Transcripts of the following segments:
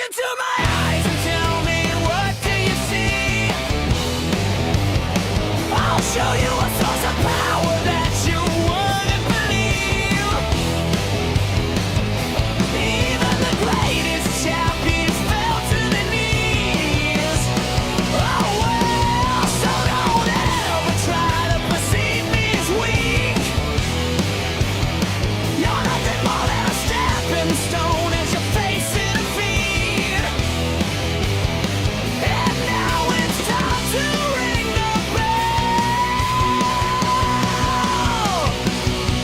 into my eyes and tell me, what do you see? I'll show you a source of power that you wouldn't believe. Even the greatest champions fell to their knees. Oh well, so don't ever try to perceive me as weak. You're nothing more than a stepping stone as you face defeat. And now it's time to ring the bell.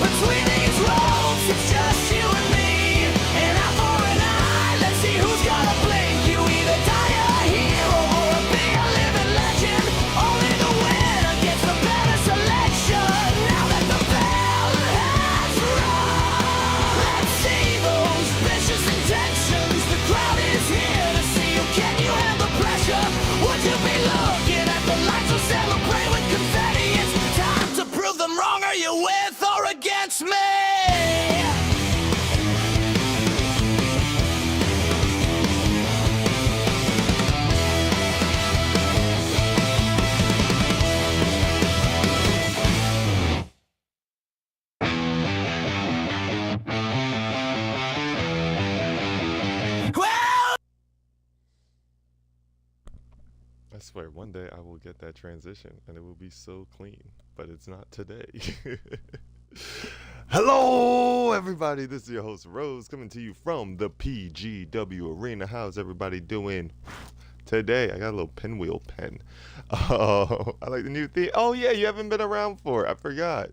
Between these ropes, it's just you and me. And eye for an eye, let's see who's gonna blink. You either die a hero or be a living legend. Only the winner gets the better selection. Now that the bell has rung, let's see those vicious intentions. The crowd is here to see you. Can you handle pressure? Would you be looking at the lights or celebrate with confetti? It's time to prove them wrong. Are you with or against me? Well, I swear, one day I will get that transition and it will be so clean, but it's not today. Hello, everybody. This is your host, Rose, coming to you from the PGW Arena. How's everybody doing today? I got a little pinwheel pen. Oh, I like the new theme. Oh, yeah, you haven't been around for it. I forgot.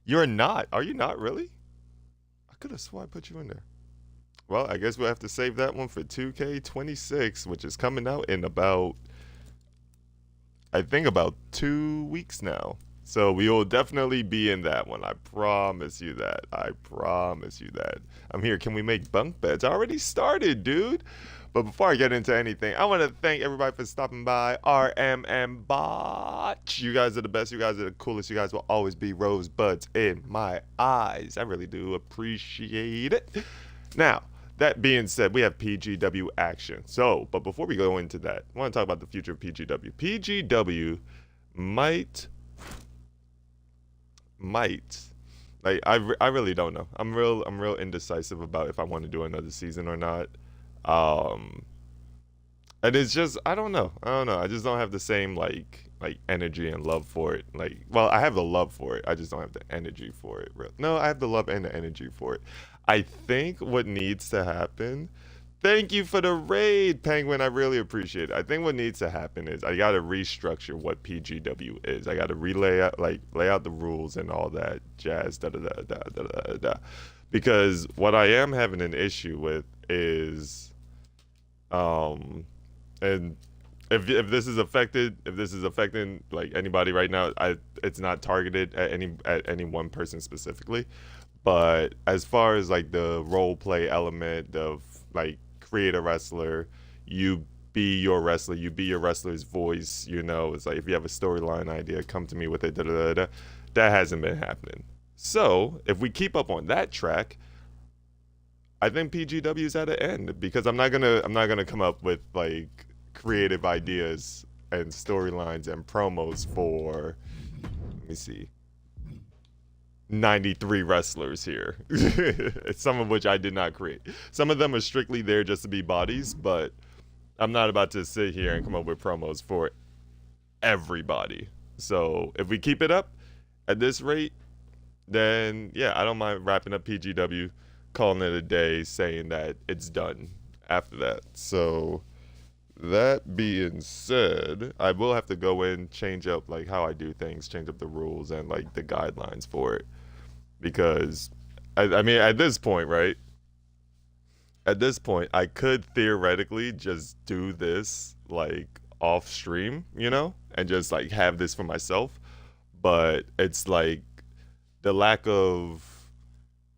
You're not. Are you not really? I could have sworn I put you in there. Well, I guess we'll have to save that one for 2K26, which is coming out in about 2 weeks now. So we will definitely be in that one. I promise you that. I promise you that. I'm here. Can we make bunk beds? I already started, dude. But before I get into anything, I want to thank everybody for stopping by. RMM Bot. You guys are the best. You guys are the coolest. You guys will always be rosebuds in my eyes. I really do appreciate it. Now, that being said, we have PGW action. So, but before we go into that, I want to talk about the future of PGW. PGW might, like, I really don't know. I'm real indecisive about if I want to do another season or not. And it's just, I don't know. I just don't have the same like energy and love for it. Like, well, I have the love for it. I just don't have the energy for it. No, I have the love and the energy for it. I think what needs to happen, thank you for the raid, Penguin. I really appreciate it. I think what needs to happen is I got to restructure what PGW is. I got to lay out the rules and all that jazz. Because what I am having an issue with is, and if this is affecting like anybody right now, it's not targeted at any one person specifically. But as far as like the role play element of like create a wrestler, you be your wrestler, you be your wrestler's voice, you know, it's like if you have a storyline idea, come to me with it, that hasn't been happening. So if we keep up on that track, I think PGW is at an end because I'm not gonna come up with like creative ideas and storylines and promos for, let me see, 93 wrestlers here. Some of which I did not create. Some of them are strictly there just to be bodies, but I'm not about to sit here and come up with promos for everybody. So if we keep it up at this rate, then yeah, I don't mind wrapping up PGW, calling it a day, saying that it's done after that. So that being said, I will have to go in, change up like how I do things, change up the rules and like the guidelines for it. Because I mean at this point, right? At this point, I could theoretically just do this like off stream, you know, and just like have this for myself. But it's like the lack of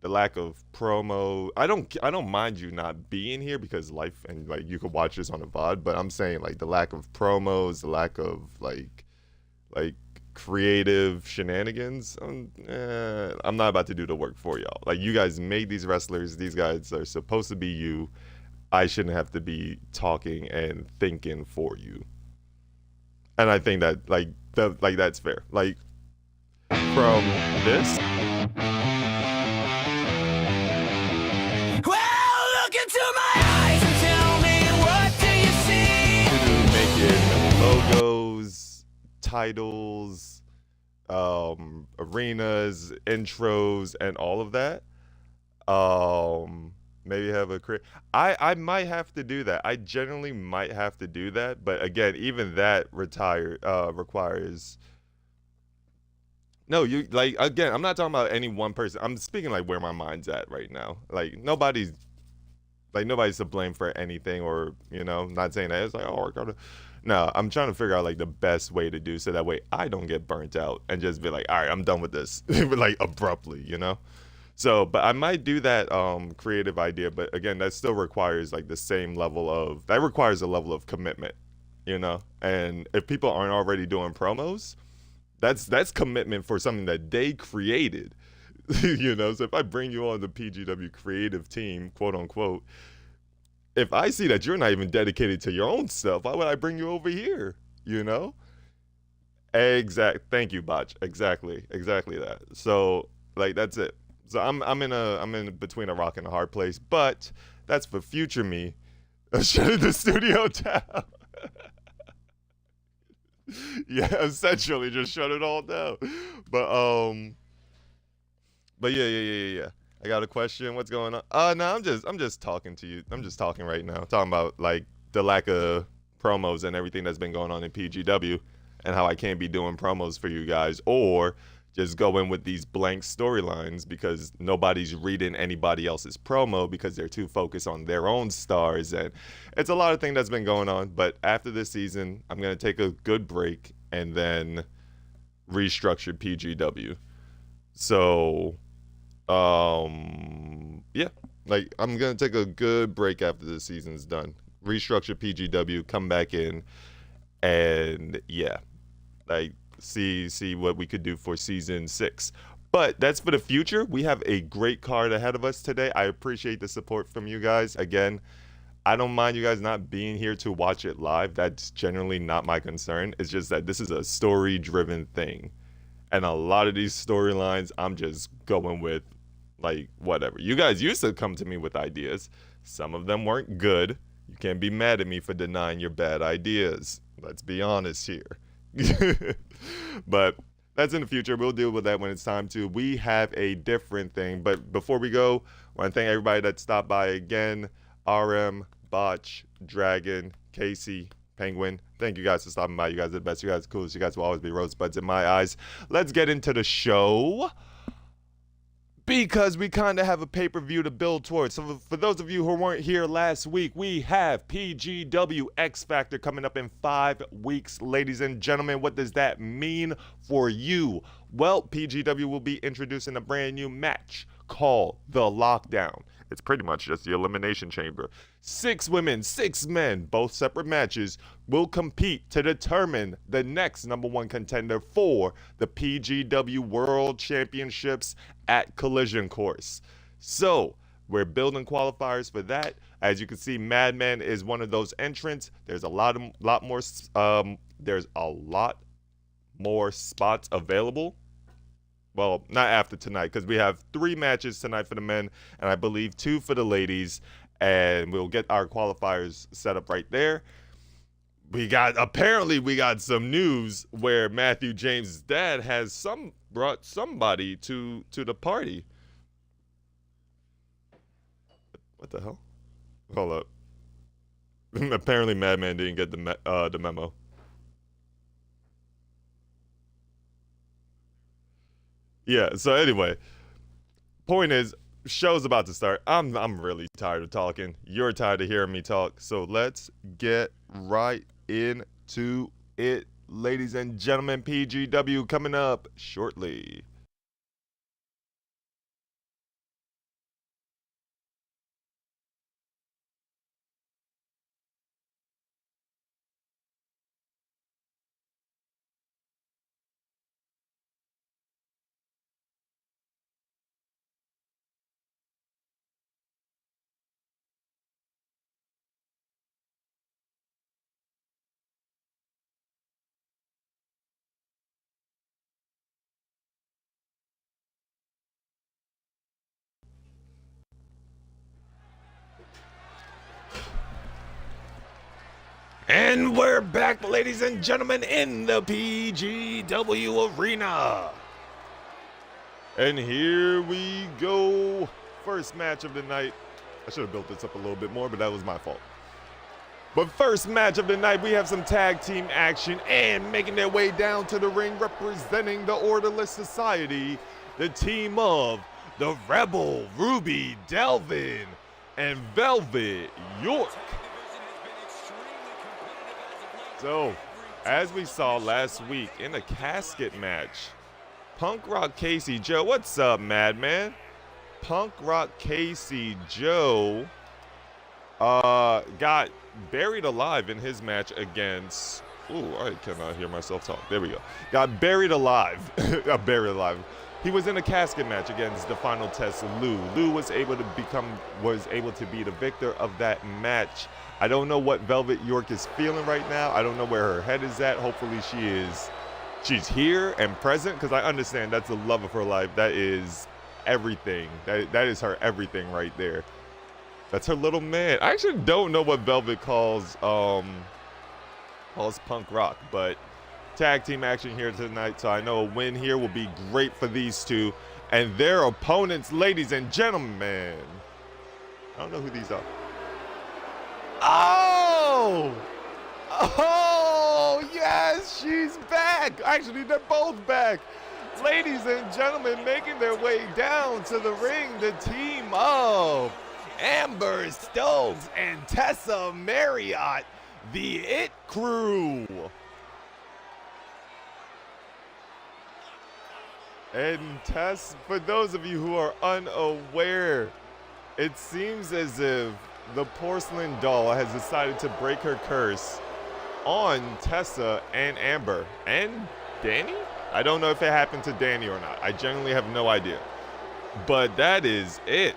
promo. I don't mind you not being here because life and like you could watch this on a VOD, but I'm saying like the lack of promos, the lack of like creative shenanigans. I'm not about to do the work for y'all. Like, you guys made these wrestlers. These guys are supposed to be you. I shouldn't have to be talking and thinking for you. And I think that that's fair. Like from this Well, look into my eyes and tell me, what do you see? to making logos, titles, arenas, intros, and all of that. Maybe have a I might have to do that. I generally might have to do that, but again, even that requires. No, you like again. I'm not talking about any one person. I'm speaking like where my mind's at right now. Nobody's to blame for anything, or not saying that it's like, oh, I gotta. No, I'm trying to figure out like the best way to do so that way I don't get burnt out and just be like, all right, I'm done with this, like abruptly. So, but I might do that creative idea, but again, that still requires like the same level of that requires a level of commitment. And if people aren't already doing promos, that's commitment for something that they created. So if I bring you on the PGW creative team, quote unquote, if I see that you're not even dedicated to your own stuff, why would I bring you over here? You know? Thank you, Botch. Exactly that. So like that's it. So I'm in between a rock and a hard place, but that's for future me. Shutting the studio down. Yeah, essentially just shut it all down. But yeah. I got a question. What's going on? No, I'm just talking to you. I'm just talking right now. Talking about like the lack of promos and everything that's been going on in PGW and how I can't be doing promos for you guys or just go in with these blank storylines because nobody's reading anybody else's promo because they're too focused on their own stars, and it's a lot of things that's been going on. But after this season, I'm going to take a good break and then restructure PGW. So yeah, like I'm gonna take a good break after the season's done, restructure PGW, come back in, and yeah, like see what we could do for season 6. But that's for the future. We have a great card ahead of us today. I appreciate the support from you guys. Again, I don't mind you guys not being here to watch it live. That's generally not my concern. It's just that this is a story driven thing, and a lot of these storylines I'm just going with like whatever. You guys used to come to me with ideas. Some of them weren't good. You can't be mad at me for denying your bad ideas. Let's be honest here. But that's in the future. We'll deal with that when it's time to. We have a different thing. But before we go, I want to thank everybody that stopped by again. RM, Botch, Dragon, Casey, Penguin. Thank you guys for stopping by. You guys are the best. You guys are the coolest. You guys will always be rosebuds in my eyes. Let's get into the show, because we kind of have a pay-per-view to build towards. So for those of you who weren't here last week, we have PGW X Factor coming up in 5 weeks, ladies and gentlemen. What does that mean for you? Well, PGW will be introducing a brand new match called The Lockdown. It's pretty much just the Elimination Chamber. 6 women, 6 men, both separate matches, will compete to determine the next #1 contender for the PGW World Championships at Collision Course. So, we're building qualifiers for that. As you can see, Madman is one of those entrants. There's a lot more spots available. Well, not after tonight, because we have 3 matches tonight for the men, and I believe 2 for the ladies, and we'll get our qualifiers set up right there. Apparently we got some news where Matthew James' dad has brought somebody to the party. What the hell? Hold up. Apparently Madman didn't get the memo. Yeah, so anyway, point is, show's about to start. I'm really tired of talking. You're tired of hearing me talk. So let's get right into it, ladies and gentlemen. PGW coming up shortly. And we're back, ladies and gentlemen, in the PGW arena. And here we go. First match of the night. I should have built this up a little bit more, but that was my fault. But first match of the night, we have some tag team action, and making their way down to the ring, representing the Orderless Society, the team of the Rebel, Ruby Delvin, and Velvet York. So, as we saw last week in a casket match, Punk Rock Casey Joe, what's up, Madman? Punk Rock Casey Joe got buried alive in his match against, ooh, I cannot hear myself talk. There we go. Got buried alive. Buried alive. He was in a casket match against the final test of Lou. Lou was able to be the victor of that match. I don't know what Velvet York is feeling right now. I don't know where her head is at. Hopefully she's here and present, because I understand that's the love of her life. That is everything. That is her everything right there. That's her little man. I actually don't know what Velvet calls Punk Rock, but tag team action here tonight, so I know a win here will be great for these two and their opponents, ladies and gentlemen. I don't know who these are. Oh! Oh, yes, she's back. Actually, they're both back. Ladies and gentlemen, making their way down to the ring, the team of Amber Stokes and Tessa Marriott, the It Crew. And Tess, for those of you who are unaware, it seems as if the porcelain doll has decided to break her curse on Tessa and Amber and Danny? I don't know if it happened to Danny or not. I genuinely have no idea. But that is it.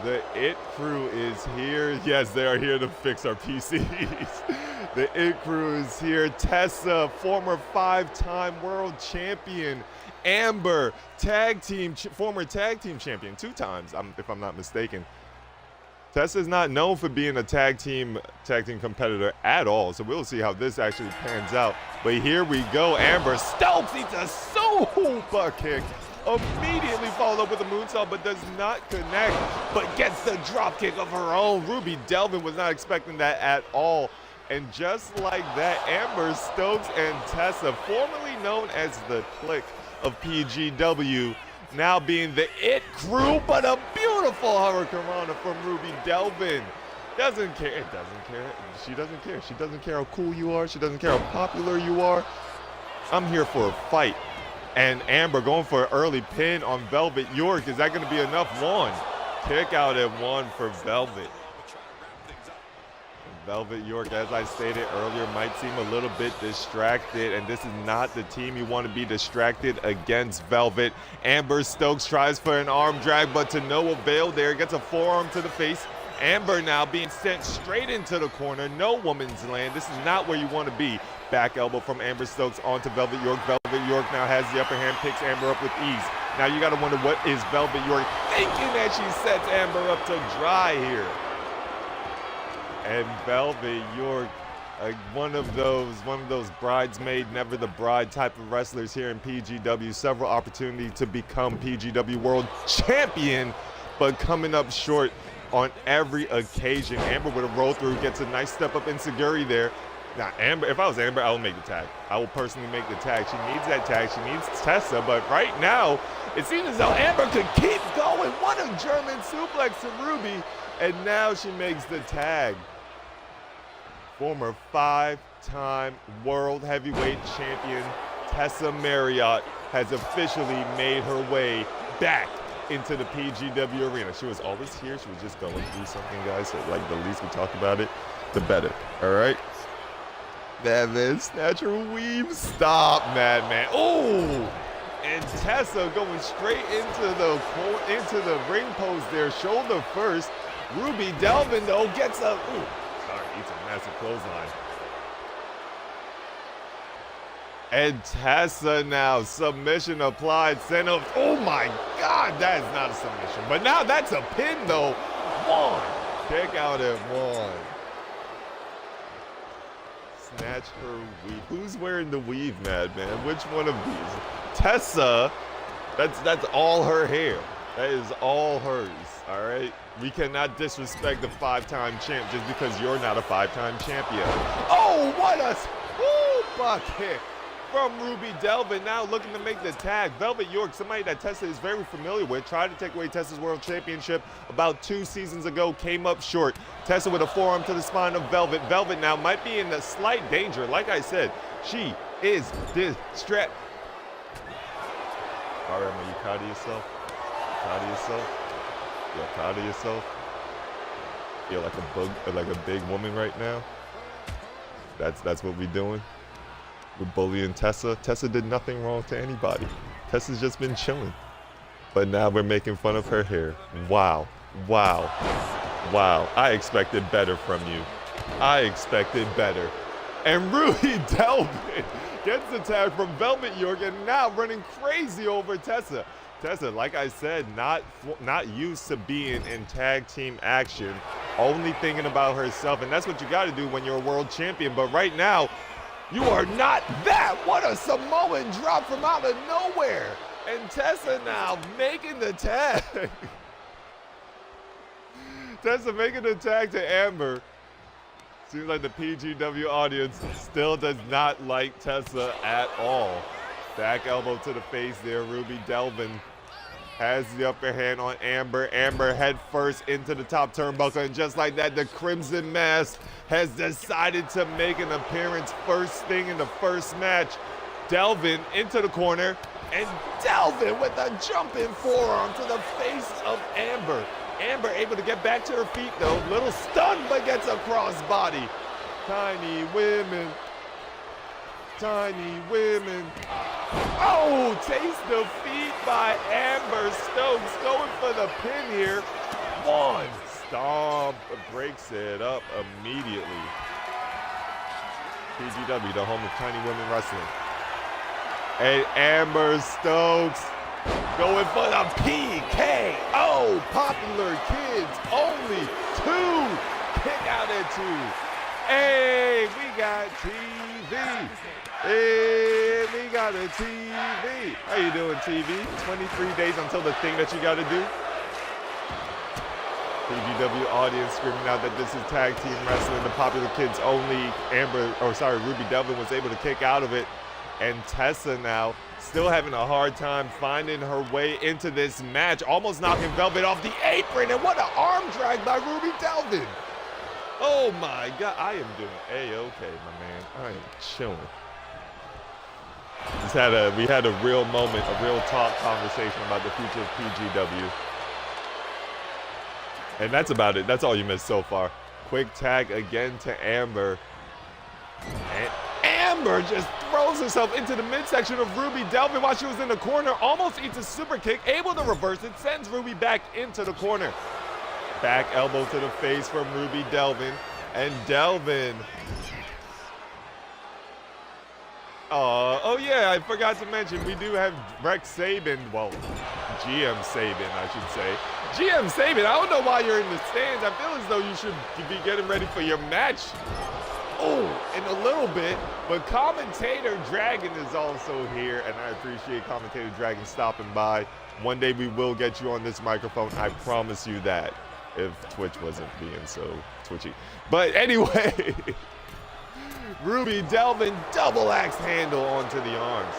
The It Crew is here. Yes, they are here to fix our PCs. The It Crew is here. Tessa, former 5-time world champion. Amber, former tag team champion 2 times, if I'm not mistaken. Tessa is not known for being a tag team competitor at all, so we'll see how this actually pans out. But here we go. Amber Stokes eats a super kick. Immediately followed up with a moonsault, but does not connect, but gets the drop kick of her own. Ruby Delvin was not expecting that at all. And just like that, Amber Stokes and Tessa, formerly known as the Clique of PGW, now being the It Crew, but a beautiful hurricanrana from Ruby Delvin. Doesn't care. It doesn't care. She doesn't care. She doesn't care how cool you are. She doesn't care how popular you are. I'm here for a fight. And Amber going for an early pin on Velvet York. Is that going to be enough? 1. Kick out at 1 for Velvet. Velvet York, as I stated earlier, might seem a little bit distracted, and this is not the team you want to be distracted against. Velvet. Amber Stokes tries for an arm drag, but to no avail there. Gets a forearm to the face. Amber now being sent straight into the corner. No woman's land. This is not where you want to be. Back elbow from Amber Stokes onto Velvet York. Velvet York now has the upper hand, picks Amber up with ease. Now you got to wonder, what is Velvet York thinking as she sets Amber up to dry here? And Velvet York, one of those bridesmaid, never the bride type of wrestlers here in PGW. Several opportunities to become PGW World Champion, but coming up short on every occasion. Amber with a roll through, gets a nice step up insecurity there. Now, Amber, if I was Amber, I would make the tag. I will personally make the tag. She needs that tag. She needs Tessa, but right now, it seems as though Amber could keep going. What a German suplex to Ruby, and now she makes the tag. Former 5-time world heavyweight champion Tessa Marriott has officially made her way back into the PGW arena. She was always here. She was just going through something, guys. So, like, the least we talk about it, the better. All right? Madman Snatcher weave. Stop, Madman. Oh! And Tessa going straight into the ring post there. Shoulder first. Ruby Delvin, though, gets a... Ooh. It's a massive clothesline. And Tessa now, submission applied, sent up. Oh my God, that is not a submission. But now that's a pin though. 1. Kick out at 1. match her weave. Who's wearing the weave, man? Which one of these? Tessa, that's all her hair. That is all hers, all right? We cannot disrespect the 5-time champ just because you're not a 5-time champion. Oh, what a bucket from Ruby Delvin, now looking to make the tag. Velvet York, somebody that Tessa is very familiar with, tried to take away Tessa's World Championship about 2 seasons ago, came up short. Tessa with a forearm to the spine of Velvet. Velvet now might be in a slight danger. Like I said, she is distressed. All right, man, you proud of yourself? Proud of yourself? You're proud of yourself? Feel like a big woman right now? That's what we doing? We're bullying Tessa. Tessa did nothing wrong to anybody. Tessa's just been chilling. But now we're making fun of her hair. Wow. Wow. Wow. I expected better from you. I expected better. And Ruby Delvin gets the tag from Velvet York and now running crazy over Tessa. Tessa, like I said, not used to being in tag team action, only thinking about herself, and that's what you got to do when you're a world champion. But right now, you are not that. What a Samoan drop from out of nowhere. And Tessa now making the tag. Tessa making the tag to Amber. Seems like the PGW audience still does not like Tessa at all. Back elbow to the face there. Ruby Delvin has the upper hand on Amber. Amber head first into the top turnbuckle, and just like that, the Crimson Mask has decided to make an appearance first thing in the first match. Delvin into the corner, and Delvin with a jumping forearm to the face of Amber. Amber able to get back to her feet though, little stunned, but gets a crossbody. Tiny women. Tiny women. Oh, taste defeat by Amber Stokes, going for the pin here. One stomp, breaks it up immediately. PGW, the home of Tiny Women Wrestling. And Amber Stokes going for the PKO. Popular kids only 2. Kick out at 2. Hey, we got TV. Hey, we got a TV. How you doing, TV? 23 days until the thing that you got to do. PGW audience screaming out that this is tag team wrestling, the popular kids only. Ruby Delvin was able to kick out of it. And Tessa now still having a hard time finding her way into this match, almost knocking Velvet off the apron. And what an arm drag by Ruby Delvin. Oh my God, I am doing A-okay, my man. I am chilling. We had a real moment, a real talk conversation about the future of PGW. And that's about it. That's all you missed so far. Quick tag again to Amber. And Amber just throws herself into the midsection of Ruby Delvin while she was in the corner. Almost eats a super kick, able to reverse it, sends Ruby back into the corner. Back elbow to the face from Ruby Delvin. And Delvin. Oh yeah, I forgot to mention, we do have Rex Sabin, well, GM Sabin, I should say. GM Sabin, I don't know why you're in the stands. I feel as though you should be getting ready for your match. Oh, in a little bit, but Commentator Dragon is also here, and I appreciate Commentator Dragon stopping by. One day we will get you on this microphone, I promise you that, if Twitch wasn't being so twitchy. But anyway, Ruby Delvin double axe handle onto the arms.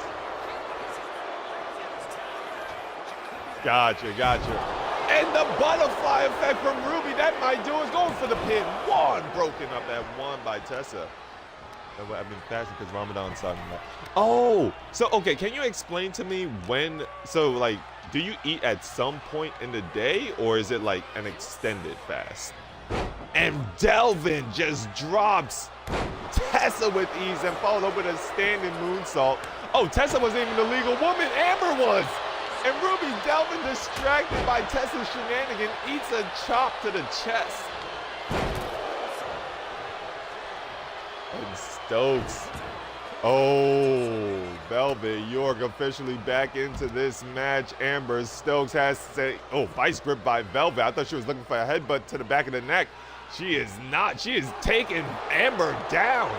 Gotcha. And the butterfly effect from Ruby, that might do it. Going for the pin. One broken up at 1 by Tessa. I've been fasting because Ramadan's talking about. Oh, so okay, can you explain to me when, so like, do you eat at some point in the day or is it like an extended fast? And Delvin just drops Tessa with ease and followed up with a standing moonsault. Oh, Tessa wasn't even the legal woman, Amber was. And Ruby Delvin, distracted by Tessa's shenanigan, eats a chop to the chest. And Stokes. Oh, Velvet York officially back into this match. Amber Stokes has to say, oh, vice grip by Velvet. I thought she was looking for a headbutt to the back of the neck. She is not. She is taking Amber down.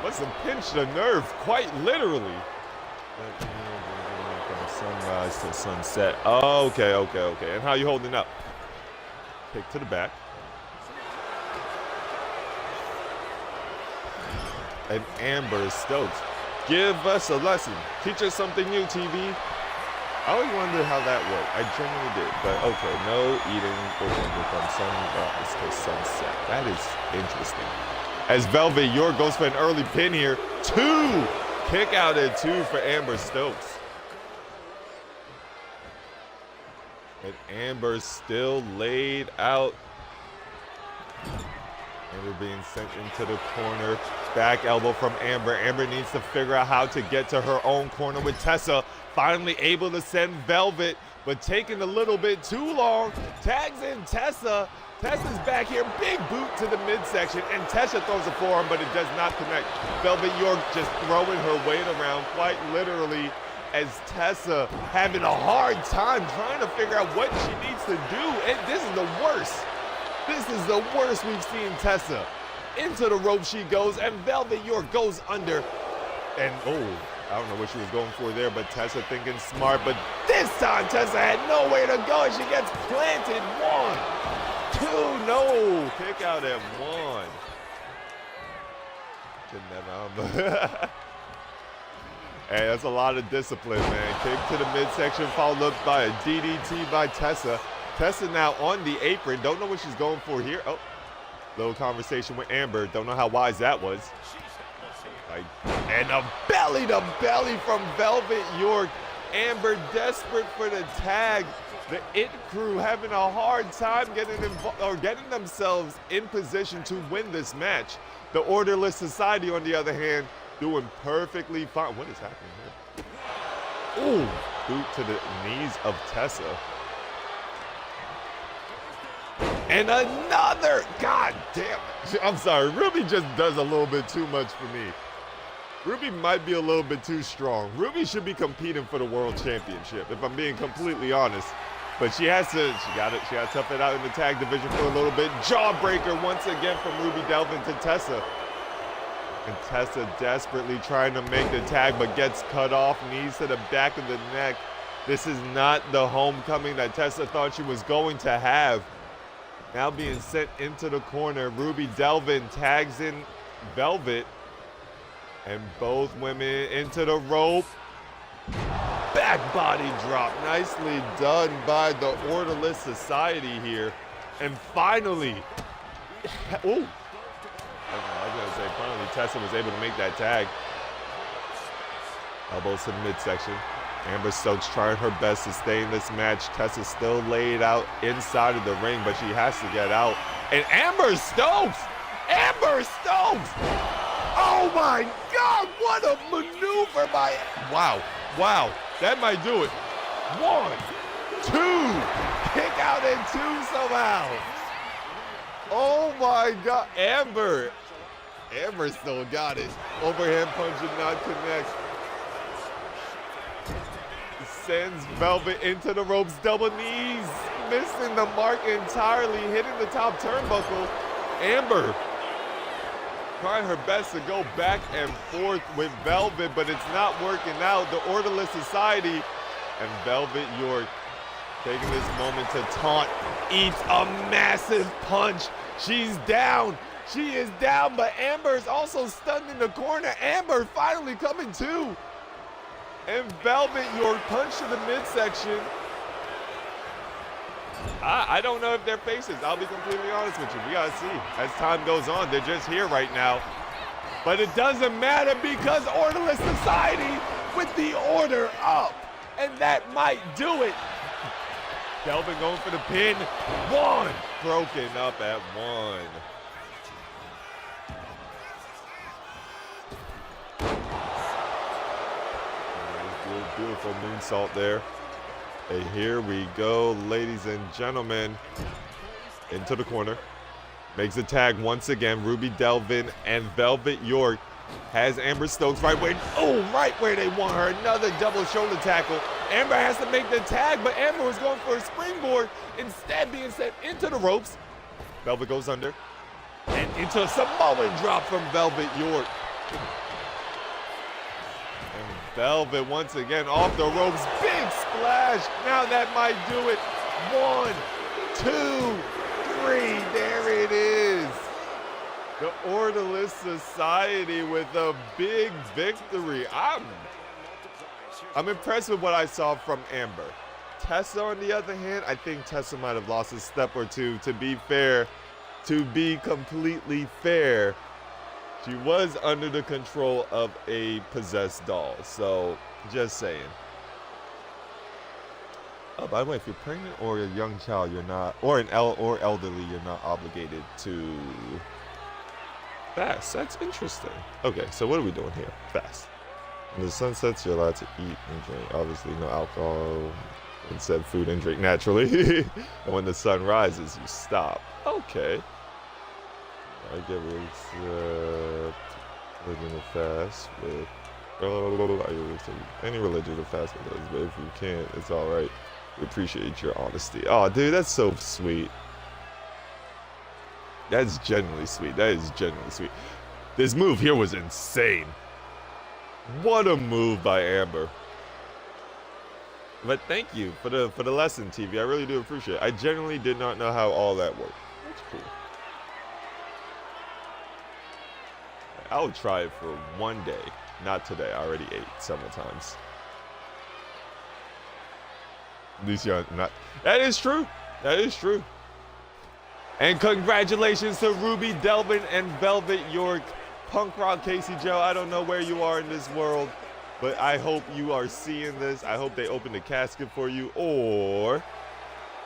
Must have pinched a nerve, quite literally. From sunrise to sunset. Oh, okay. And how you holding up? Kick to the back. And Amber Stokes. Give us a lesson. Teach us something new, TV. I always wondered how that worked. I genuinely did. But okay, no eating from sunrise to sunset. That is interesting. As Velvet York goes for an early pin here. 2! Kick out at 2 for Amber Stokes. And Amber still laid out. Amber being sent into the corner. Back elbow from Amber. Amber needs to figure out how to get to her own corner with Tessa. Finally able to send Velvet, but taking a little bit too long. Tags in Tessa. Tessa's back here. Big boot to the midsection, and Tessa throws a forearm, but it does not connect. Velvet York just throwing her weight around quite literally, as Tessa having a hard time trying to figure out what she needs to do. And this is the worst. This is the worst we've seen Tessa. Into the rope she goes, and Velvet York goes under. And I don't know what she was going for there, but Tessa thinking smart. But this time Tessa had nowhere to go, and she gets planted. 1, 2, no. Kick out at 1. Hey, that's a lot of discipline, man. Kick to the midsection, followed up by a DDT by Tessa. Tessa now on the apron. Don't know what she's going for here. Oh, little conversation with Amber. Don't know how wise that was. And a belly to belly from Velvet York. Amber desperate for the tag. The It Crew having a hard time getting themselves in position to win this match. The Orderless Society, on the other hand, doing perfectly fine. What is happening here? Ooh, boot to the knees of Tessa. And another, god damn it. I'm sorry, Ruby just does a little bit too much for me. Ruby might be a little bit too strong. Ruby should be competing for the world championship, if I'm being completely honest. But she got to tough it out in the tag division for a little bit. Jawbreaker once again from Ruby Delvin to Tessa. And Tessa desperately trying to make the tag, but gets cut off, knees to the back of the neck. This is not the homecoming that Tessa thought she was going to have. Now being sent into the corner, Ruby Delvin tags in Velvet. And both women into the rope. Back body drop. Nicely done by the Orderless Society here. And finally, I was gonna say finally Tessa was able to make that tag. Elbows to the midsection. Amber Stokes trying her best to stay in this match. Tessa still laid out inside of the ring, but she has to get out. And Amber Stokes! Amber Stokes! Oh my God, what a maneuver by, wow, that might do it. 1, 2, kick out at 2 somehow. Oh my God, Amber still got it. Overhand punch did not connect. Sends Velvet into the ropes, double knees, missing the mark entirely, hitting the top turnbuckle. Amber trying her best to go back and forth with Velvet, but it's not working out. The Orderless Society and Velvet York taking this moment to taunt, eats a massive punch. She's down. She is down, but Amber is also stunned in the corner. Amber finally coming to. And Velvet York punch to the midsection. I don't know if they're faces. I'll be completely honest with you. We gotta see. As time goes on, they're just here right now. But it doesn't matter because Orderless Society with the order up. And that might do it. Delvin going for the pin. 1. Broken up at 1. Beautiful moonsault there. And here we go, ladies and gentlemen. Into the corner. Makes a tag once again. Ruby Delvin and Velvet York has Amber Stokes right where they want her. Another double shoulder tackle. Amber has to make the tag, but Amber was going for a springboard, instead being sent into the ropes. Velvet goes under. And into a Samoan drop from Velvet York. And Velvet once again off the ropes. Big splash. Now that might do it. 1, 2, 3. There it is. The Orderless Society with a big victory. I'm impressed with what I saw from Amber. Tessa, on the other hand, I think Tessa might have lost a step or two. To be fair, to be completely fair, she was under the control of a possessed doll. So, just saying. Oh, by the way, if you're pregnant or a young child, you're not, or elderly, you're not obligated to fast. That's interesting. Okay, so what are we doing here? Fast. When the sun sets, you're allowed to eat and drink. Obviously, no alcohol. Instead, food and drink naturally. And when the sun rises, you stop. Okay. I get religion to fast with. Any religion to fast with us, but if you can't, it's all right. We appreciate your honesty. Oh, dude, that's so sweet. That's genuinely sweet. That is genuinely sweet. This move here was insane. What a move by Amber. But thank you for the lesson, TV. I really do appreciate it. I genuinely did not know how all that worked. That's cool. I'll try it for one day. Not today. I already ate several times. At least you're not. That is true. That is true. And congratulations to Ruby Delvin and Velvet York. Punk Rock Casey Joe, I don't know where you are in this world, but I hope you are seeing this. I hope they open the casket for you, or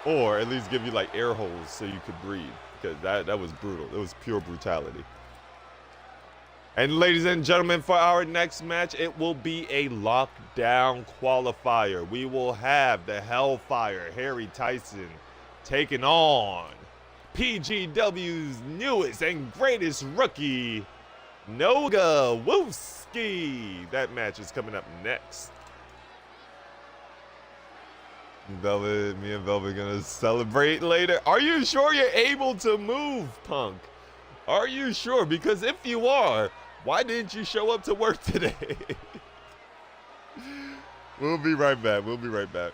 at least give you like air holes so you could breathe, because that was brutal. It was pure brutality. And ladies and gentlemen, for our next match, it will be a lockdown qualifier. We will have the Hellfire, Harry Tyson, taking on PGW's newest and greatest rookie, Noga Wooski. That match is coming up next. Velvet, me and Velvet gonna celebrate later. Are you sure you're able to move, Punk? Are you sure? Because if you are, why didn't you show up to work today? We'll be right back. We'll be right back.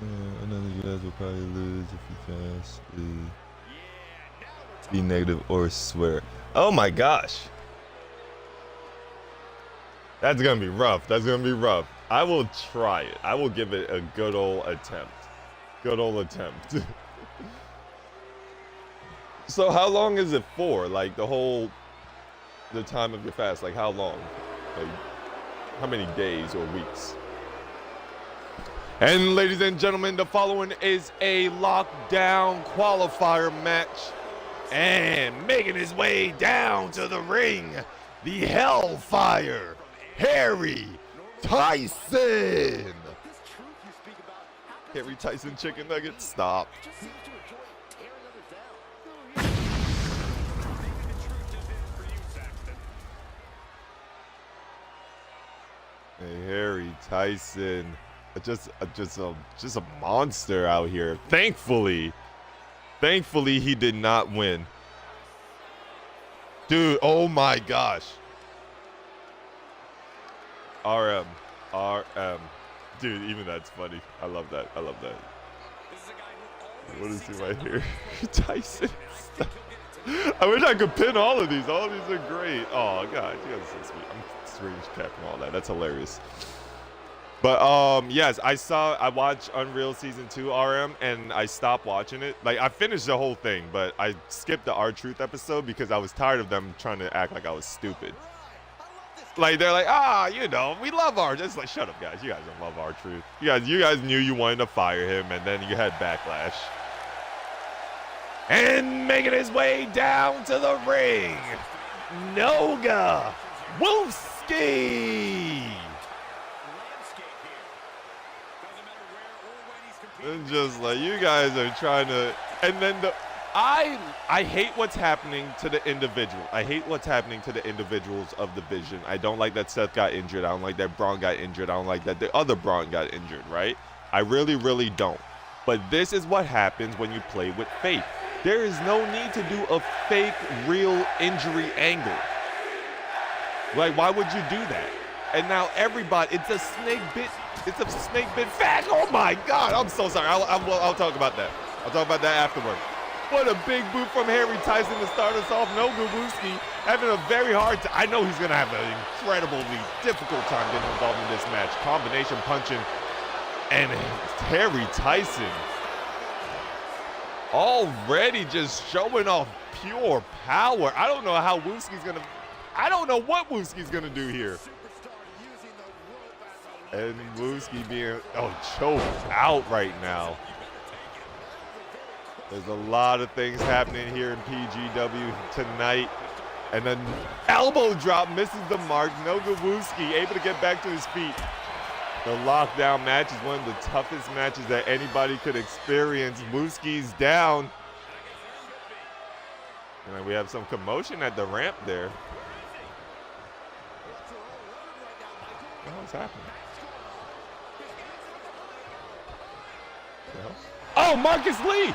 I know you guys will probably lose if you fast. Be negative or swear. Oh my gosh. That's gonna be rough. That's gonna be rough. I will try it. I will give it a good old attempt. Good old attempt. So how long is it for? Like the time of your fast? Like how long? Like how many days or weeks? And ladies and gentlemen, the following is a lockdown qualifier match. And making his way down to the ring, the Hellfire, Harry Tyson. Harry Tyson chicken nuggets, stop. Hey, Harry Tyson Just a monster out here. Thankfully he did not win. Dude, oh my gosh. RM. Dude, even that's funny. I love that. What is he right here? Tyson. I wish I could pin all of these. All of these are great. Oh god, you guys are so sweet. I'm screen capping all that. That's hilarious. But yes, I watched Unreal Season 2 RM and I stopped watching it. Like I finished the whole thing, but I skipped the R-Truth episode because I was tired of them trying to act like I was stupid. Like they're like, you know, we love R. Just like, shut up, guys. You guys don't love R-Truth. You guys knew you wanted to fire him, and then you had backlash. And making his way down to the ring, Noga Wolfski. And just like you guys are trying to, and then I hate what's happening to the individual. I hate what's happening to the individuals of the Vision. I don't like that Seth got injured. I don't like that Braun got injured. I don't like that the other Braun got injured, right? I really, really don't. But this is what happens when you play with fate. There is no need to do a fake, real injury angle. Like, why would you do that? And now everybody, it's a snake bit fact. Oh my God, I'm so sorry. I'll talk about that. I'll talk about that afterward. What a big boot from Harry Tyson to start us off. Noga Wolfski having a very hard time. I know he's going to have an incredibly difficult time getting involved in this match. Combination punching. And Harry Tyson already just showing off pure power. I don't know how Wolfski's going to... I don't know what Wolfski's going to do here. And Wolfski being choked out right now. There's a lot of things happening here in PGW tonight. And then elbow drop misses the mark. Noga Wolfski able to get back to his feet. The lockdown match is one of the toughest matches that anybody could experience. Wolfski's down. And we have some commotion at the ramp there. What's happening? Oh, Marcus Lee!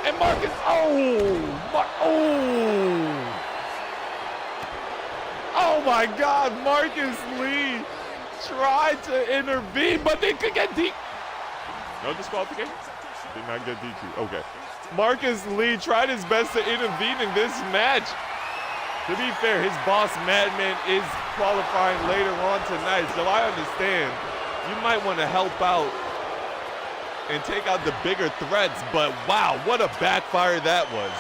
And Marcus, oh my God, Marcus Lee tried to intervene, but they could get deep. No disqualification? Did not get DQ, okay. Marcus Lee tried his best to intervene in this match. To be fair, his boss, Madman, is qualifying later on tonight, so I understand. You might want to help out and take out the bigger threats, but wow, what a backfire that was.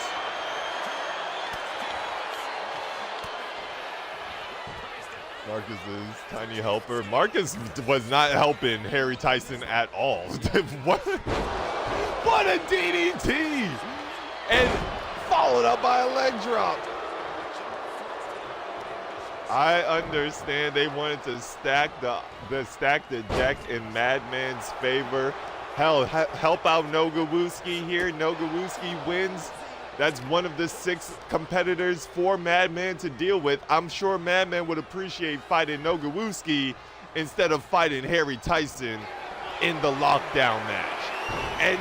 Marcus's tiny helper. Marcus was not helping Harry Tyson at all. What a DDT! And followed up by a leg drop. I understand they wanted to stack the deck in Madman's favor. Hell, help out Noga Wolfski here. Noga Wolfski wins. That's one of the 6 competitors for Madman to deal with. I'm sure Madman would appreciate fighting Noga Wolfski instead of fighting Harry Tyson in the lockdown match. And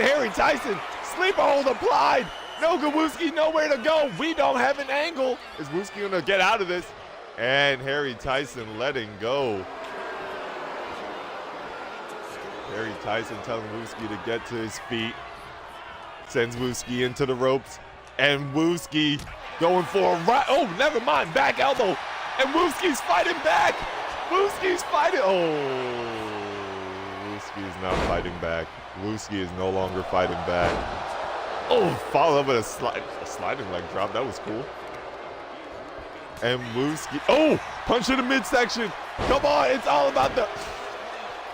Harry Tyson, sleeper hold applied. Noga Wolfski nowhere to go. We don't have an angle. Is Wolfski gonna get out of this? And Harry Tyson letting go. Harry Tyson telling Wolfski to get to his feet. Sends Wolfski into the ropes. And Wolfski going for a right. Oh, never mind. Back elbow. And Wolfski's fighting back. Wolfski's fighting. Wolfski is not fighting back. Wolfski is no longer fighting back. Oh, followed up with a sliding leg drop. That was cool. And Wolfski. Oh, punch in the midsection. Come on. It's all about the...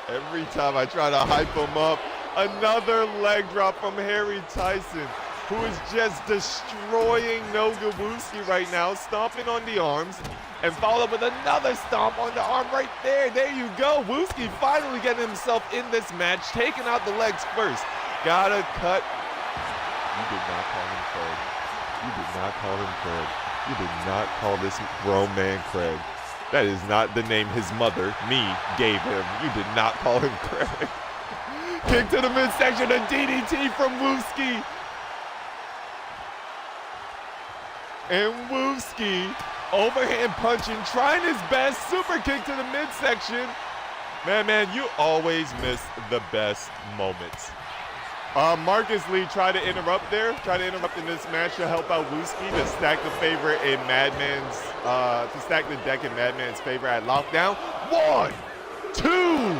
Every time I try to hype him up, another leg drop from Harry Tyson, who is just destroying Noga Wolfski right now, stomping on the arms, and followed up with another stomp on the arm right there. There you go. Wolfski finally getting himself in this match, taking out the legs first. Gotta cut. You did not call him Craig. You did not call him Craig. You did not call this grown man Craig. That is not the name his mother, me, gave him. You did not call him Craig. Kick to the midsection, a DDT from Wooski. And Wooski, overhand punching, trying his best. Super kick to the midsection. Man, you always miss the best moments. Marcus Lee tried to interrupt in this match to help out Wooski to stack the favorite in Madman's, to stack the deck in Madman's favor at Lockdown. 1, 2,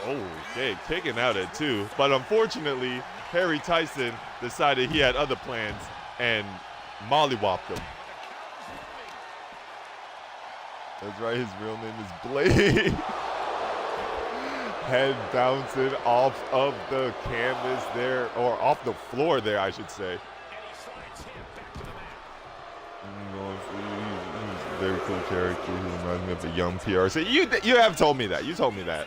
3. Okay, kicking out at 2. But unfortunately, Harry Tyson decided he had other plans and mollywopped him. That's right, his real name is Blade. Head bouncing off of the canvas there, or off the floor there, I should say. He's a very cool character. He reminds me of the young PRC. You have told me that. You told me that.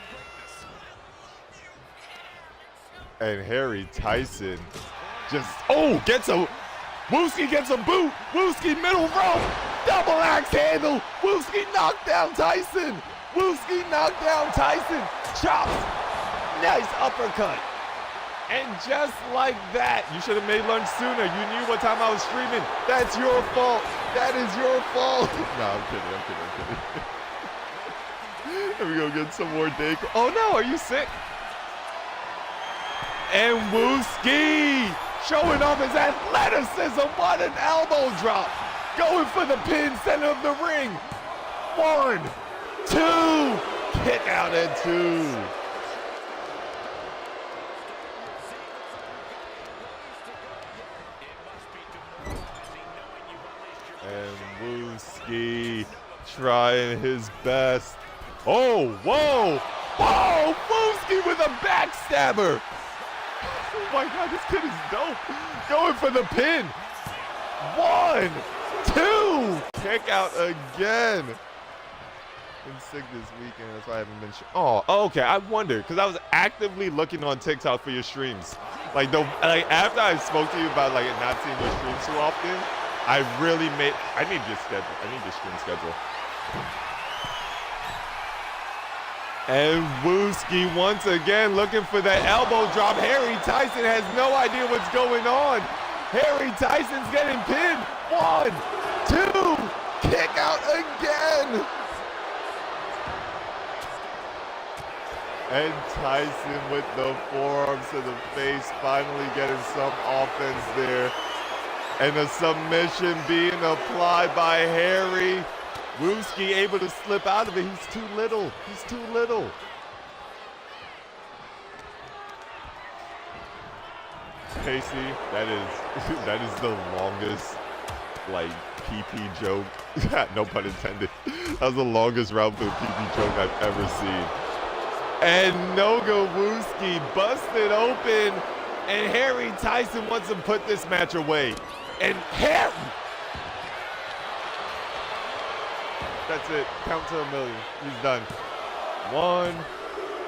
And Harry Tyson just, Wooski gets a boot. Wooski middle rope. Double axe handle. Wooski knocked down Tyson. Wooski knocked down Tyson. Chops. Nice uppercut. And just like that, you should have made lunch sooner. You knew what time I was streaming. That's your fault. That is your fault. No, I'm kidding. Let me go get some more dick. Oh no, are you sick? And Wooski showing off his athleticism. What an elbow drop. Going for the pin, center of the ring. 1, 2. Kick out at 2. And Wooski trying his best. Oh, whoa! Whoa! Wooski with a backstabber! Oh my god, this kid is dope. Going for the pin. 1, 2. Kick out again. Been sick this weekend, that's why I haven't been Oh, okay, I wondered, because I was actively looking on TikTok for your streams. Like after I spoke to you about not seeing your streams too often, I need your schedule. I need your stream schedule. And Wooski once again looking for that elbow drop. Harry Tyson has no idea what's going on. Harry Tyson's getting pinned. 1, 2, kick out again. And Tyson with the forearms to the face, finally getting some offense there. And a submission being applied by Harry. Wooski able to slip out of it. He's too little. Casey, that is the longest PP joke. No pun intended. That was the longest route for a PP joke I've ever seen. And Noga Wooski busted open, and Harry Tyson wants to put this match away. And Harry. That's it. Count to 1,000,000. He's done. 1,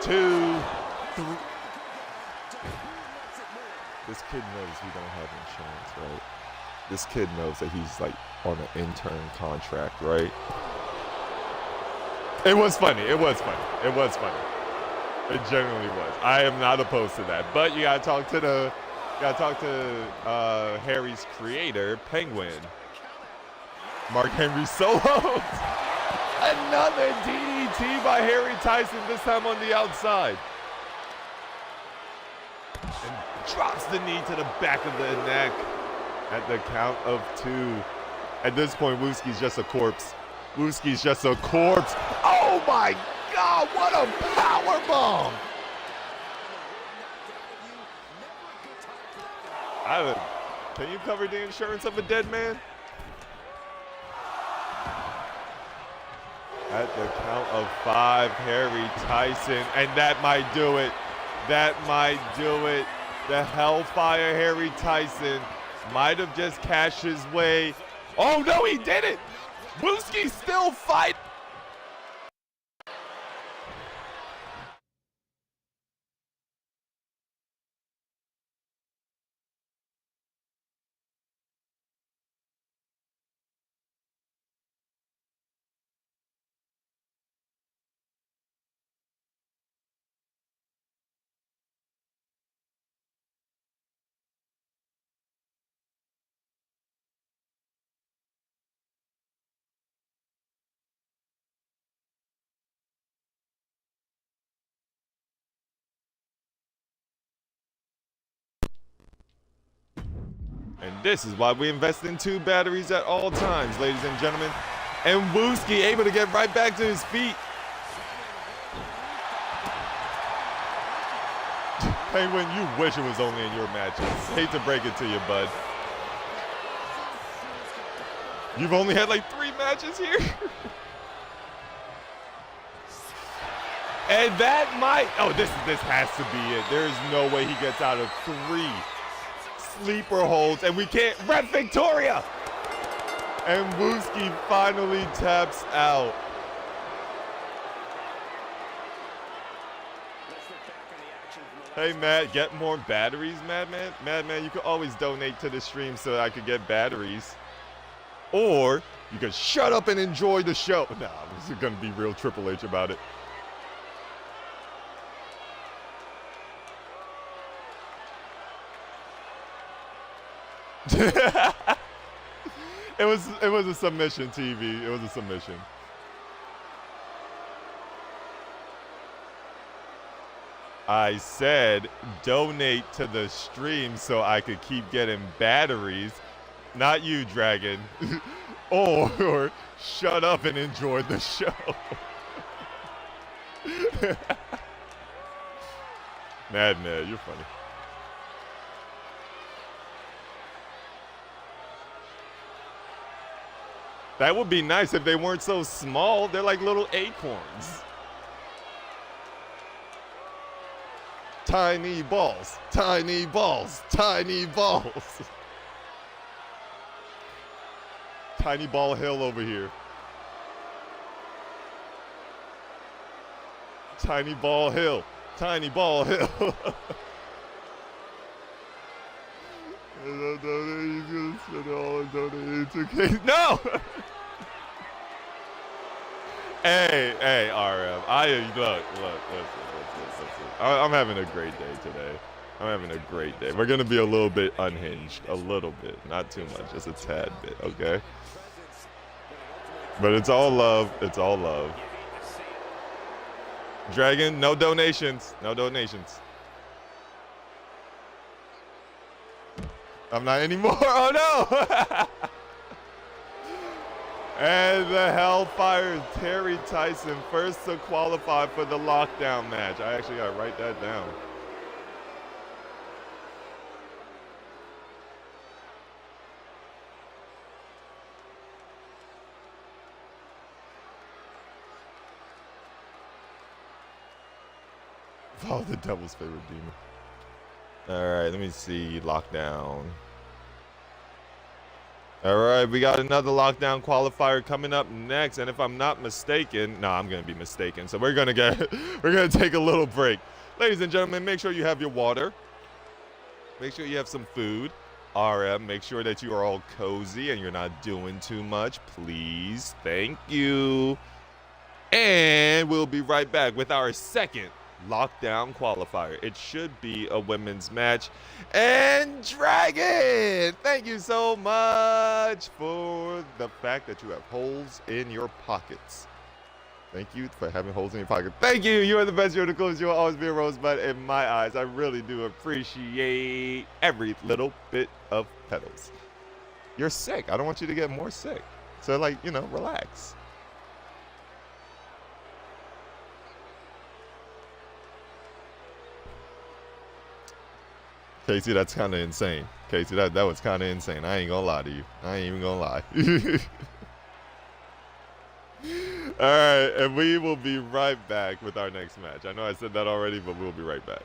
2, 3. This kid knows he don't have insurance, right? This kid knows that he's on an intern contract, right? It was funny. It genuinely was. I am not opposed to that, but you gotta talk to Harry's creator, Penguin. Mark Henry solos. Another DDT by Harry Tyson, this time on the outside. And drops the knee to the back of the neck at the count of 2. At this point, Wooski's just a corpse. Oh my God, what a power bomb! Can you cover the insurance of a dead man? At the count of 5, Harry Tyson, and that might do it. The Hellfire Harry Tyson might have just cashed his way. Oh no, he did it! Wooski's still fighting. And this is why we invest in 2 batteries at all times, ladies and gentlemen. And Wooski able to get right back to his feet. Penguin, you wish it was only in your matches. Hate to break it to you, bud. You've only had like 3 matches here? And that might, oh, this has to be it. There's no way he gets out of 3 sleeper holds, and we can't, Ref Victoria! And Wooski finally taps out. Hey, Matt, get more batteries, Madman? Madman, you could always donate to the stream so I could get batteries. Or you could shut up and enjoy the show. Nah, this is gonna be real Triple H about it. It was a submission, TV. It was a submission. I said donate to the stream so I could keep getting batteries. Not you, Dragon. Or shut up and enjoy the show. Mad, you're funny. That would be nice if they weren't so small. They're like little acorns. Tiny balls, tiny balls, tiny balls. Tiny Ball Hill over here. Tiny Ball Hill, Tiny Ball Hill. No! Hey, RM. Look. I'm having a great day today. I'm having a great day. We're gonna be a little bit unhinged, a little bit, not too much, just a tad bit, okay? But it's all love. It's all love. Dragon, no donations. No donations. I'm not anymore. Oh no! And the Hellfire Terry Tyson first to qualify for the lockdown match. I actually gotta write that down. Follow the devil's favorite demon. Alright, let me see. Lockdown. Alright, we got another lockdown qualifier coming up next. And if I'm not mistaken, I'm gonna be mistaken. So we're gonna take a little break. Ladies and gentlemen, make sure you have your water. Make sure you have some food. RM, make sure that you are all cozy and you're not doing too much. Please. Thank you. And we'll be right back with our second lockdown qualifier. It should be a women's match. And Dragon, thank you so much for the fact that you have holes in your pockets. Thank you for having holes in your pocket. Thank you. You are the best. You're the coolest. You will always be a rosebud in my eyes. I really do appreciate every little bit of petals. You're sick. I don't want you to get more sick. So, like, relax. Casey, that's kind of insane. Casey, that was kind of insane. I ain't gonna lie to you. I ain't even gonna lie. All right, and we will be right back with our next match. I know I said that already, but we'll be right back.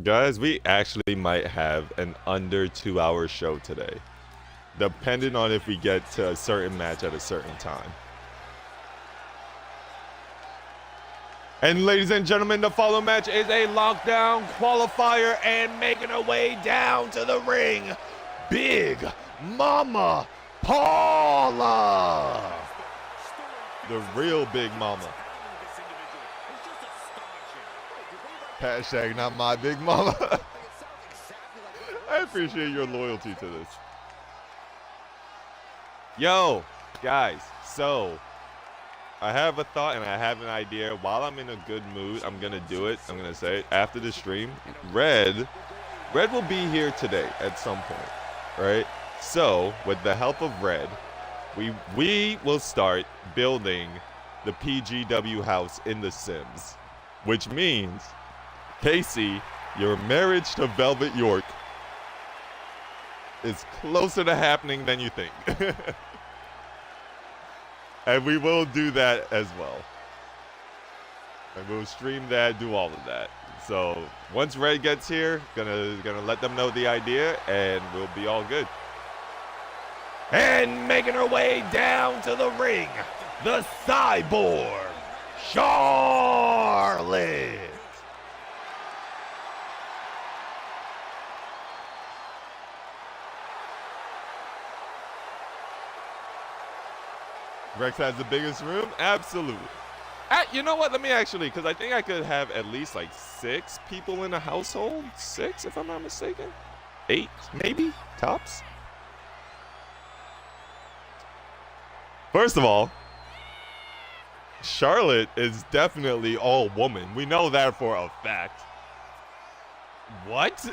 Guys, we actually might have an under 2-hour show today, depending on if we get to a certain match at a certain time. And ladies and gentlemen, the following match is a lockdown qualifier, and making her way down to the ring, Big Mama Paula. The real Big Mama. Hashtag not my Big Mama. I appreciate your loyalty to this. Yo, guys, so I have a thought and I have an idea. While I'm in a good mood, I'm gonna do it. I'm gonna say it after the stream. Red will be here today at some point, right? So with the help of Red, we will start building the PGW house in The Sims, which means, Casey, your marriage to Velvet York is closer to happening than you think. And we will do that as well. And we'll stream that, do all of that. So once Red gets here, gonna let them know the idea, and we'll be all good. And making her way down to the ring, the Cyborg, Charlotte. Rex has the biggest room? Absolutely. You know what? Let me actually, because I think I could have at least like 6 people in a household. 6, if I'm not mistaken. 8, maybe, tops. First of all, Charlotte is definitely all woman. We know that for a fact. What?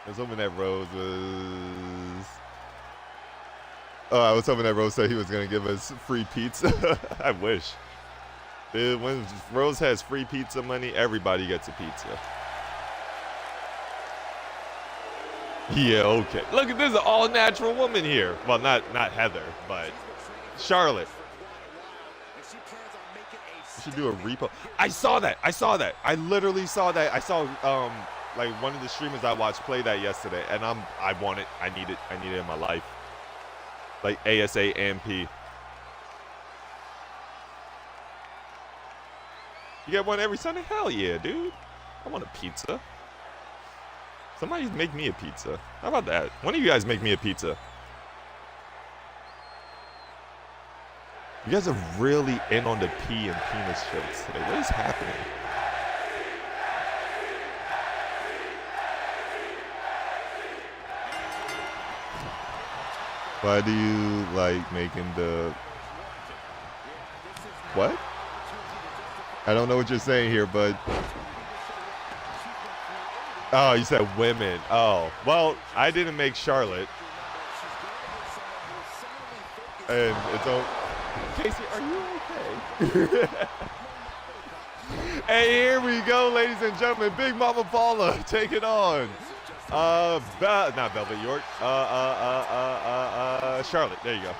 I was hoping that Rose was... Oh, I was hoping that Rose said he was going to give us free pizza. I wish. When Rose has free pizza money, everybody gets a pizza. Yeah, okay. Look at this, an all-natural woman here. Well, not Heather, but Charlotte. We should do a repo. I saw that. I literally saw that. I saw... like one of the streamers I watched play that yesterday, and I want it. I need it in my life. Like ASAMP. You get one every Sunday? Hell yeah, dude. I want a pizza. Somebody make me a pizza. How about that? One of you guys make me a pizza. You guys are really in on the pee and penis jokes today. What is happening? Why do you like making the... What? I don't know what you're saying here, but... Oh, you said women. Oh, well, I didn't make Charlotte. And it's all... Casey, are you okay? Hey, here we go, ladies and gentlemen. Big Mama Paula, take it on. Not Velvet York. Charlotte. There you go.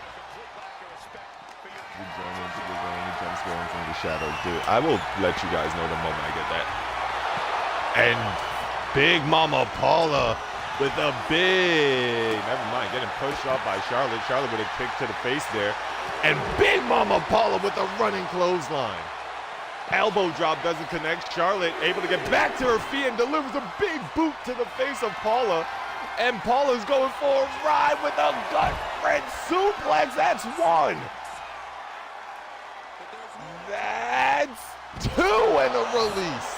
You jump scaring from the shadows, dude. I will let you guys know the moment I get that. And Big Mama Paula with a big, never mind, getting pushed off by Charlotte. Charlotte with a kick to the face there. And Big Mama Paula with a running clothesline. Elbow drop doesn't connect. Charlotte able to get back to her feet and delivers a big boot to the face of Paula. And Paula's going for a ride with a gut-wrench suplex. That's 1. That's 2 and a release.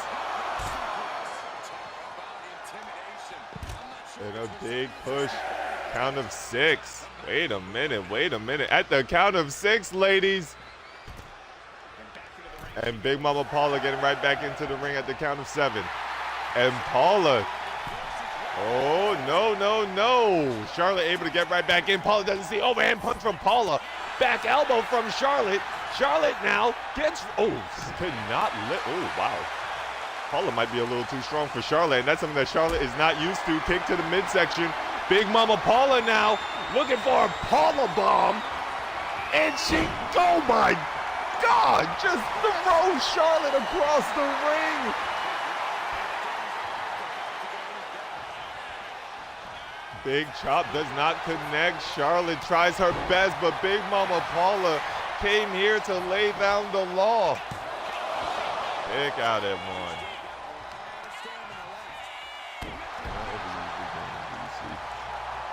And a big push. Count of 6. Wait a minute. At the count of 6, ladies. And Big Mama Paula getting right back into the ring at the count of 7. And Paula. Oh, no. Charlotte able to get right back in. Paula doesn't see. Overhand punch from Paula. Back elbow from Charlotte. Charlotte now gets... Oh, could not lift. Oh, wow. Paula might be a little too strong for Charlotte. And that's something that Charlotte is not used to. Kick to the midsection. Big Mama Paula now looking for a Paula bomb. And she... Oh, my God, just throw Charlotte across the ring. Big chop does not connect. Charlotte tries her best, but Big Mama Paula came here to lay down the law. Kick out at one.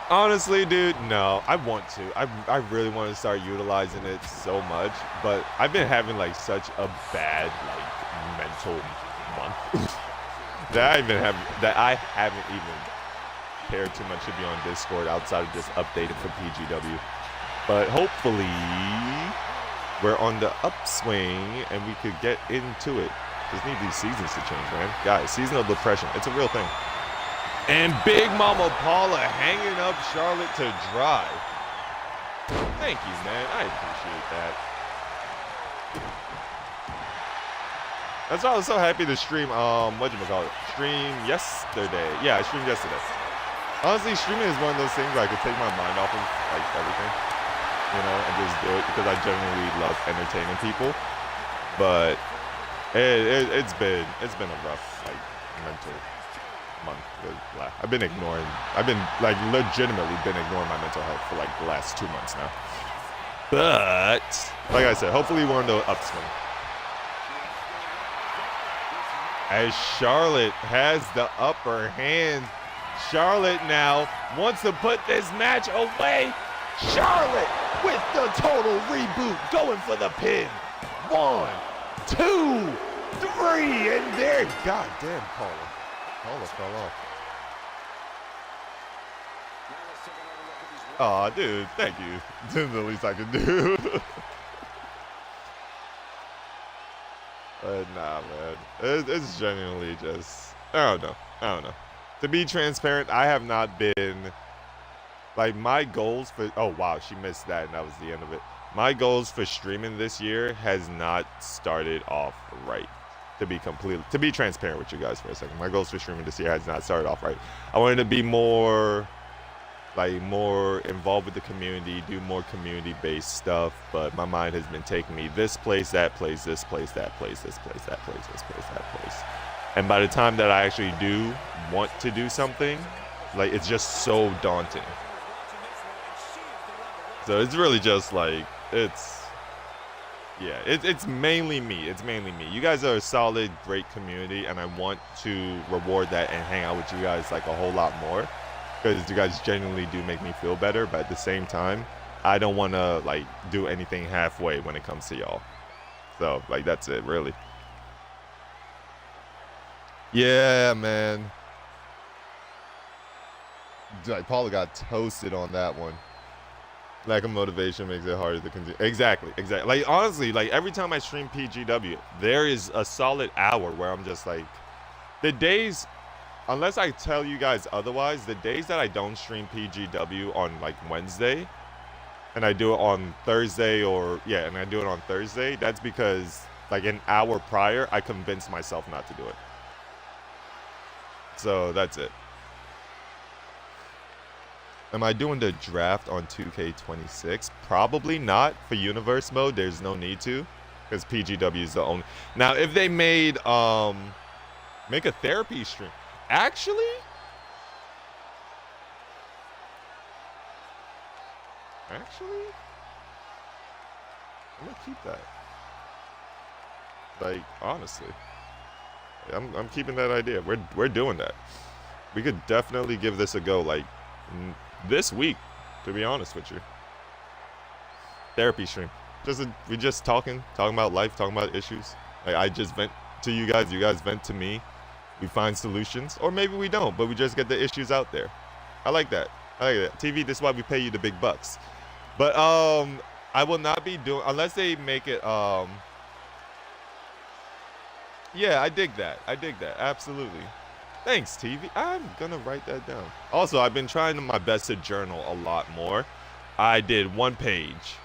Honestly, dude, no. I want to. I really want to start utilizing it so much, but I've been having like such a bad like mental month that I haven't even cared too much to be on Discord outside of just updating for PGW. But hopefully we're on the upswing and we could get into it. Just need these seasons to change, man. Guys, seasonal depression, it's a real thing. And Big Mama Paula hanging up Charlotte to dry. Thank you, man. I appreciate that. That's why I was so happy to stream, whatchamacallit? Stream yesterday. Yeah, I streamed yesterday. Honestly, streaming is one of those things where I could take my mind off of like everything, you know, and just do it because I genuinely love entertaining people. But it's been a rough like mental month. I've been like legitimately been ignoring my mental health for like the last 2 months now. But like I said, hopefully we're on the upswing. As Charlotte has the upper hand. Charlotte now wants to put this match away. Charlotte with the total reboot going for the pin. 1, 2, 3, and there. God damn, Paula. Paula fell off. Aw, dude, thank you. This is the least I can do. But nah, man. It's genuinely just, I don't know. To be transparent, I have not been, like, my goals for, oh wow, she missed that and that was the end of it. My goals for streaming this year has not started off right. To be transparent with you guys for a second. My goals for streaming this year has not started off right. I wanted to be more involved with the community, do more community-based stuff, but my mind has been taking me this place, that place, this place, that place, this place, that place, this place, that place. And by the time that I actually do want to do something, like, it's just so daunting. So it's really just like, it's mainly me. It's mainly me. You guys are a solid, great community, and I want to reward that and hang out with you guys like a whole lot more, because you guys genuinely do make me feel better. But at the same time, I don't want to like do anything halfway when it comes to y'all. So like, that's it, really. Yeah, man. Like, Paula got toasted on that one. Lack of motivation makes it harder to continue. Exactly. Like, honestly, like, every time I stream PGW, there is a solid hour where I'm just like, the days, unless I tell you guys otherwise, the days that I don't stream PGW on, like, Wednesday, and I do it on Thursday and I do it on Thursday, that's because, like, an hour prior, I convinced myself not to do it. So that's it. Am I doing the draft on 2K26? Probably not. For universe mode, there's no need to, because PGW is the only. Now, if they made make a therapy stream, actually, I'm gonna keep that. Like, honestly. I'm keeping that idea. We're doing that. We could definitely give this a go, like, this week, to be honest with you. Therapy stream. We just talking about life, talking about issues. Like, I just vent to you guys vent to me. We find solutions, or maybe we don't, but we just get the issues out there. I like that. TV, this is why we pay you the big bucks. But I will not be doing, unless they make it yeah, I dig that. Absolutely. Thanks, TV. I'm gonna write that down. Also, I've been trying my best to journal a lot more. I did 1 page.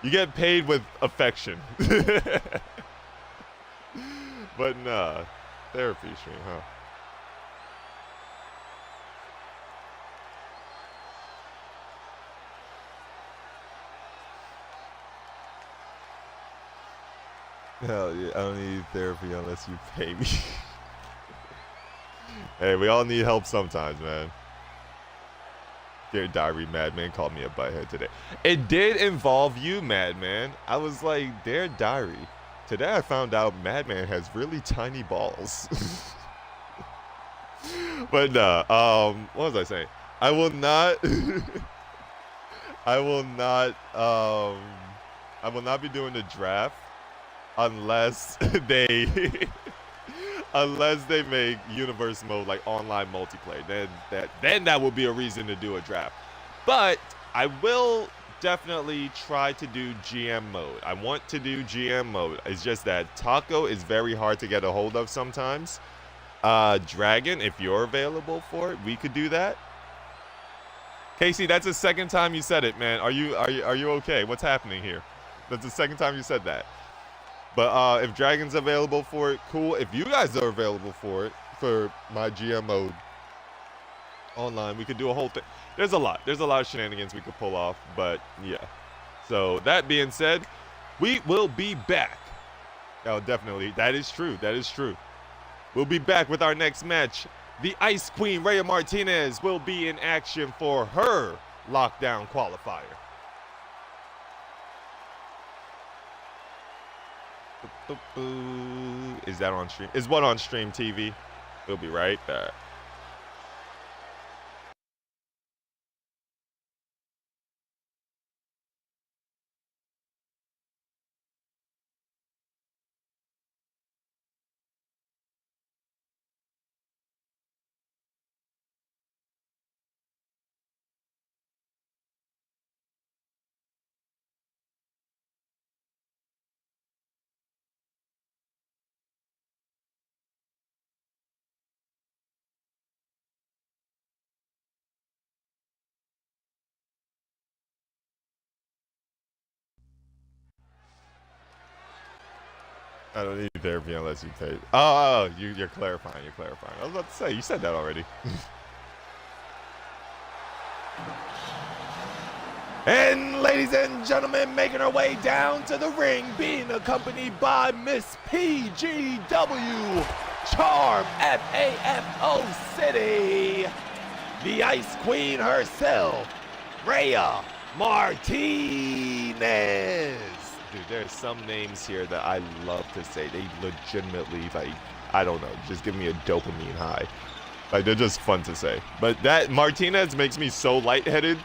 You get paid with affection. But nah, therapy stream, huh? Hell yeah, I don't need therapy unless you pay me. Hey, we all need help sometimes, man. Dear Diary, Madman called me a butthead today. It did involve you, Madman. I was like, Dear Diary. Today I found out Madman has really tiny balls. But what was I saying? I will not I will not be doing the draft unless they unless they make universe mode like online multiplayer. Then that would be a reason to do a draft. But I will definitely try to do GM mode. I want to do GM mode. It's just that Taco is very hard to get a hold of sometimes. Dragon, if you're available for it, we could do that. Casey, that's the second time you said it, man. Are you okay? What's happening here? That's the second time you said that. But if Dragon's available for it, cool. If you guys are available for it, for my GM mode online, we could do a whole thing. There's a lot of shenanigans we could pull off, but yeah. So that being said, we will be back. Oh, definitely. That is true. That is true. We'll be back with our next match. The Ice Queen, Rhea Martinez, will be in action for her lockdown qualifier. Is that on stream? Is what on stream TV? We'll be right back. I don't need therapy unless you pay. Oh, you're clarifying. You're clarifying. I was about to say, you said that already. And ladies and gentlemen, making her way down to the ring, being accompanied by Miss PGW Charm FAFO City, the Ice Queen herself, Rhea Martinez. Dude, there's some names here that I love to say. They legitimately, like, I don't know, just give me a dopamine high. Like, they're just fun to say. But that Martinez makes me so lightheaded.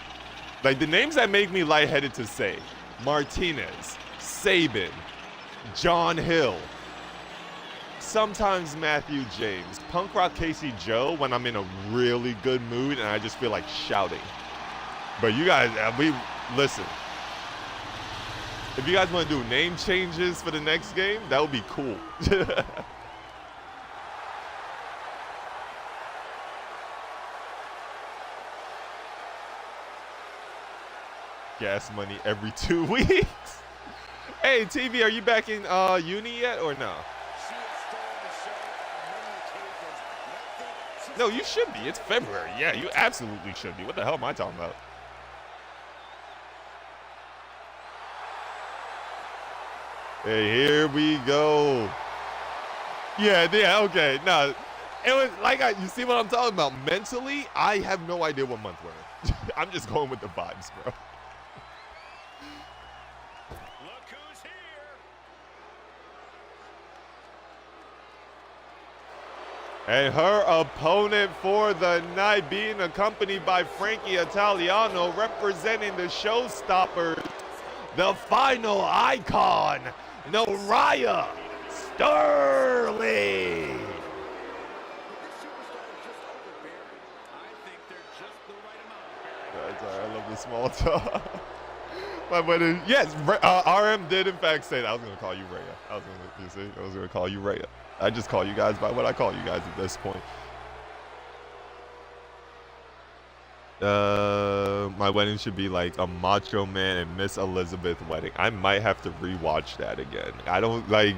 Like, the names that make me lightheaded to say: Martinez, Sabin, John Hill, sometimes Matthew James, Punk Rock Casey Joe when I'm in a really good mood and I just feel like shouting. But you guys, listen. If you guys want to do name changes for the next game, that would be cool. Gas money every 2 weeks. Hey, TV, are you back in uni yet or no? No, you should be. It's February. Yeah, you absolutely should be. What the hell am I talking about? Hey, here we go. Yeah, okay. No, it was like, you see what I'm talking about? Mentally, I have no idea what month we're in. I'm just going with the vibes, bro. Look who's here. And her opponent for the night, being accompanied by Frankie Italiano, representing the Showstoppers, the final icon, Noriah Sterling. I love the small talk. But yes, RM did in fact say that. I was gonna call you Rhea. I was gonna call you Rhea. I just call you guys by what I call you guys at this point. My wedding should be like a Macho Man and Miss Elizabeth wedding. I might have to rewatch that again. I don't like.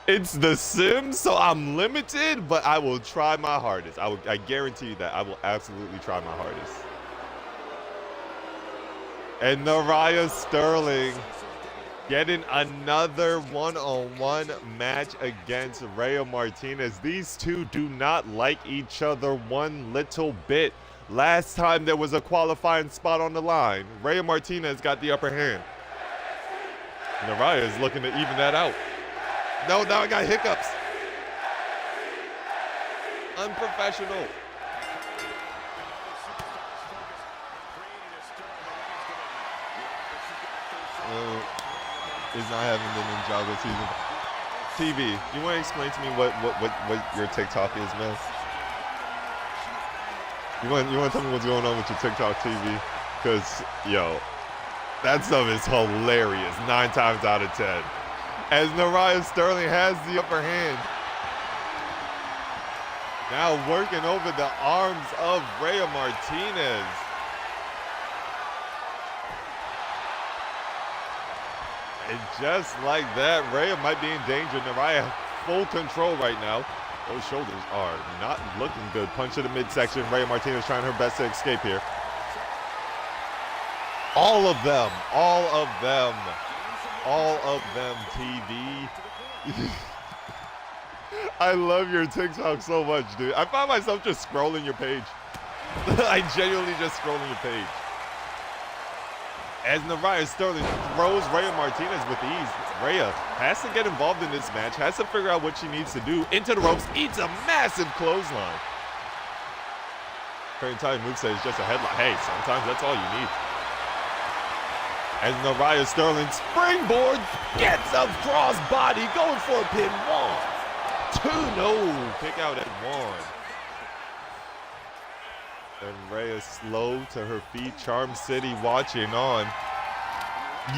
It's The Sims, so I'm limited, but I will try my hardest. I guarantee you that I will absolutely try my hardest. And Noriah Sterling getting another one-on-one match against Rhea Martinez. These two do not like each other one little bit. Last time there was a qualifying spot on the line, Rhea Martinez got the upper hand. Naraya is looking to even that out. No, now I got hiccups. Unprofessional. Is not having the Ninjago season. TV, you want to explain to me what your TikTok is, man? You want to tell me what's going on with your TikTok, TV? Because, yo, that stuff is hilarious 9 times out of 10. As Naraya Sterling has the upper hand. Now working over the arms of Rhea Martinez. And just like that, Rhea might be in danger. Naraya full control right now. Those shoulders are not looking good. Punch to the midsection. Rhea Martinez trying her best to escape here. All of them, TV. I love your TikTok so much, dude. I find myself just scrolling your page. I genuinely just scrolling your page. As Naraya Sterling throws Rhea Martinez with ease, Rhea has to get involved in this match, has to figure out what she needs to do. Into the ropes, eats a massive clothesline. Her entire moveset is just a headlock. Hey, sometimes that's all you need. As Naraya Sterling springboards, gets up crossbody, going for a pin. 1, 2, no, kick out at 1. And Rhea slow to her feet. Charm City watching on.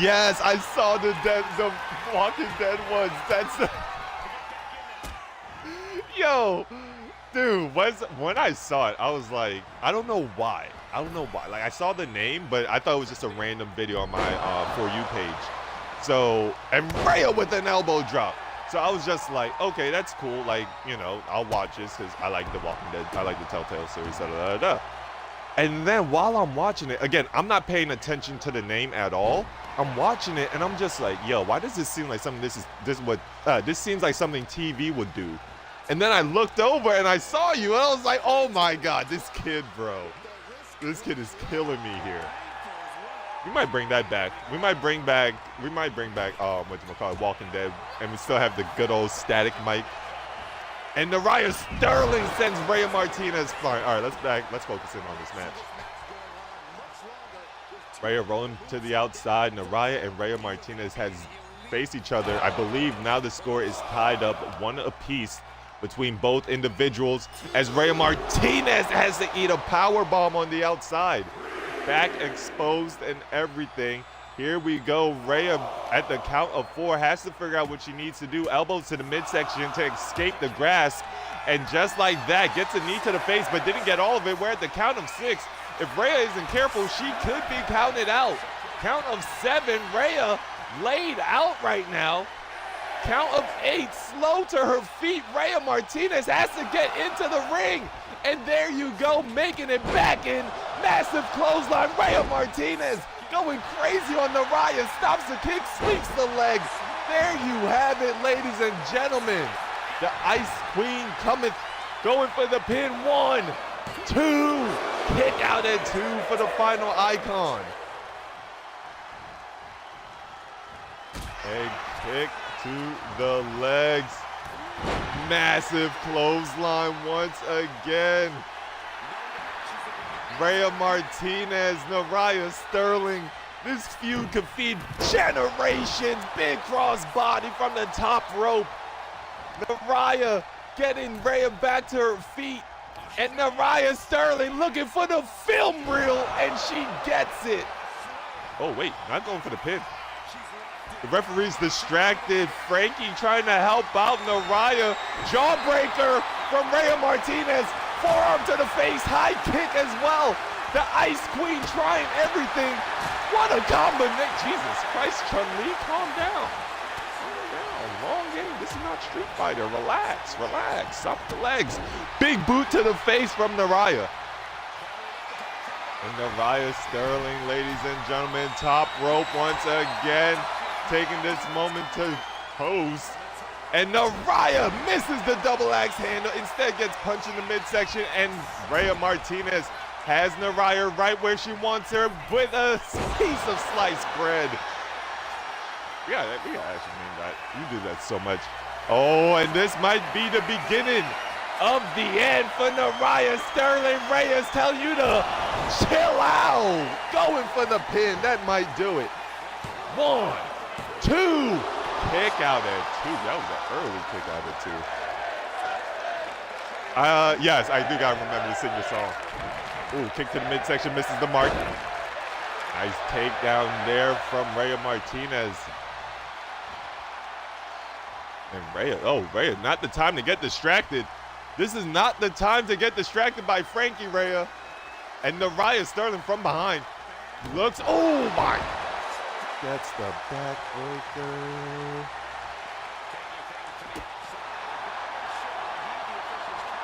Yes, I saw the Walking Dead ones. That's the yo, dude. When I saw it, I was like, I don't know why. Like I saw the name, but I thought it was just a random video on my For You page. So, and Rhea with an elbow drop. So I was just like, okay, that's cool. Like, you know, I'll watch this because I like the Walking Dead. I like the Telltale series. And then while I'm watching it, again, I'm not paying attention to the name at all. I'm watching it and I'm just like, yo, why does this seem like something? This seems like something TV would do. And then I looked over and I saw you and I was like, oh my God, this kid, bro. This kid is killing me here. We might bring that back. We might bring back whatchamacallit, Walking Dead, and we still have the good old static mic. And Naraya Sterling sends Rhea Martinez flying. All right, let's focus in on this match. Rhea rolling to the outside. Naraya and Rhea Martinez has faced each other. I believe now the score is tied up 1 apiece between both individuals as Rhea Martinez has to eat a power bomb on the outside. Back exposed and everything. Here we go. Rhea at the count of 4 has to figure out what she needs to do. Elbows to the midsection to escape the grasp. And just like that, gets a knee to the face, but didn't get all of it. We're at the count of 6. If Rhea isn't careful, she could be counted out. Count of 7, Rhea laid out right now. Count of 8, slow to her feet. Rhea Martinez has to get into the ring. And there you go, making it back in. Massive clothesline. Rhea Martinez going crazy on Naraya. Stops the kick, sweeps the legs. There you have it, ladies and gentlemen. The Ice Queen cometh, going for the pin. 1, 2. Kick out at 2 for the final icon. A kick to the legs. Massive clothesline once again. Rhea Martinez, Naraya Sterling. This feud could feed generations. Big cross body from the top rope. Naraya getting Rhea back to her feet. And Naraya Sterling looking for the film reel, and she gets it. Oh, wait, not going for the pin. The referee's distracted. Frankie trying to help out Naraya. Jawbreaker from Rhea Martinez. Forearm to the face. High kick as well. The Ice Queen trying everything. What a combination. Jesus Christ, Chun-Li, calm down. Calm down. Long game. This is not Street Fighter. Relax, relax. Stop the legs. Big boot to the face from Naraya. And Naraya Sterling, ladies and gentlemen, top rope once again. taking this moment to pose. And Naraya misses the double axe handle, instead gets punched in the midsection, and Rhea Martinez has Naraya right where she wants her with a piece of sliced bread. Yeah, we gotta actually name that. You do that so much. Oh, and this might be the beginning of the end for Naraya. Sterling Reyes tell you to chill out. Going for the pin, that might do it. 1, 2. Kick out at 2. That was an early kick out at 2. Yes, I do gotta remember to sing the song. Ooh, kick to the midsection, misses the mark. Nice takedown there from Rhea Martinez. And Rhea, not the time to get distracted. This is not the time to get distracted by Frankie Rhea. And Naraya Sterling from behind looks, oh my. Gets the backbreaker.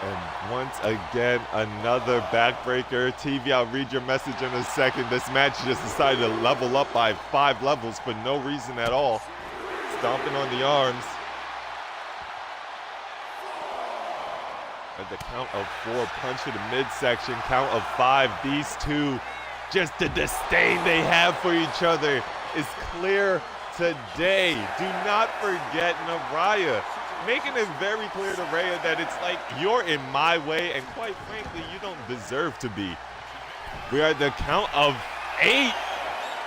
And once again, another backbreaker. TV, I'll read your message in a second. This match just decided to level up by 5 levels for no reason at all. Stomping on the arms. At the count of 4, punch to the midsection, count of 5. These two, just the disdain they have for each other is clear today. Do not forget Naraya making it very clear to Rhea that it's like, you're in my way, and quite frankly, you don't deserve to be. We are at the count of 8.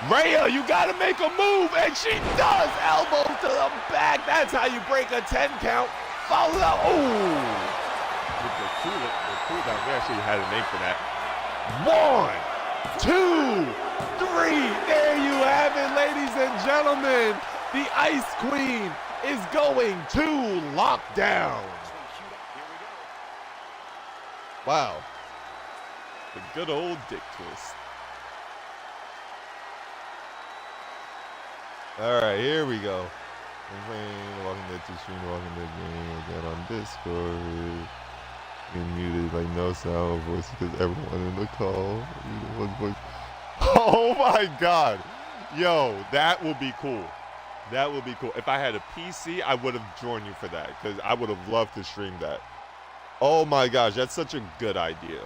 Rhea, you gotta make a move, and she does. Elbow to the back. That's how you break a 10 count. Follow up. Oh. With the cool down, we actually had a name for that. 1, 2, 3. There you have it, ladies and gentlemen. The Ice Queen is going to lockdown. Wow. The good old dick twist. All right, here we go. Welcome to stream, welcome to the game. Get on Discord. Being muted, like no sound voice because everyone in the call. Oh my god. Yo, that would be cool. That would be cool. If I had a PC, I would have joined you for that because I would have loved to stream that. Oh my gosh, that's such a good idea.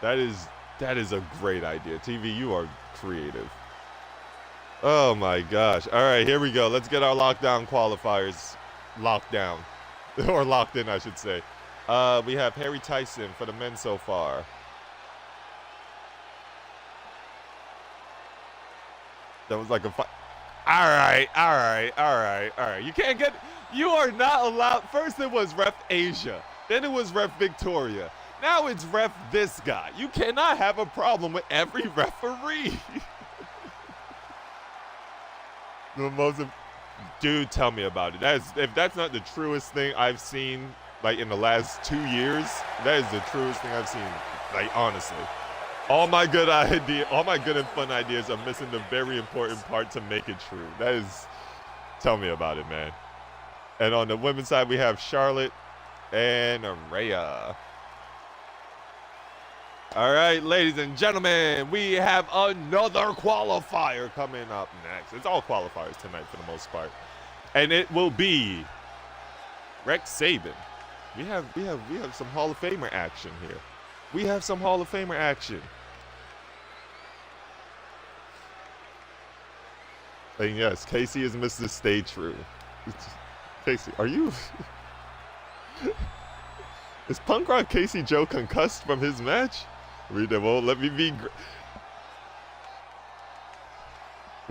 That is a great idea. TV, you are creative. Oh my gosh. All right, here we go. Let's get our lockdown qualifiers locked down. Or locked in, I should say. We have Harry Tyson for the men so far. That was like a fight. All right. You can't get, you are not allowed. First it was Ref Asia. Then it was Ref Victoria. Now it's Ref this guy. You cannot have a problem with every referee. The most, dude, tell me about it. If that's not the truest thing I've seen, like in the last 2 years, that is the truest thing I've seen. Like honestly, all my good and fun ideas are missing the very important part to make it true. That is, tell me about it, man. And on the women's side, we have Charlotte and Rhea. All right, ladies and gentlemen, we have another qualifier coming up next. It's all qualifiers tonight for the most part. And it will be Rex Saban. We have some Hall of Famer action here. We have some Hall of Famer action. And yes, Casey is Mr. Stay True. Casey, are you? Is Punk Rock Casey Joe concussed from his match? They won't let me be.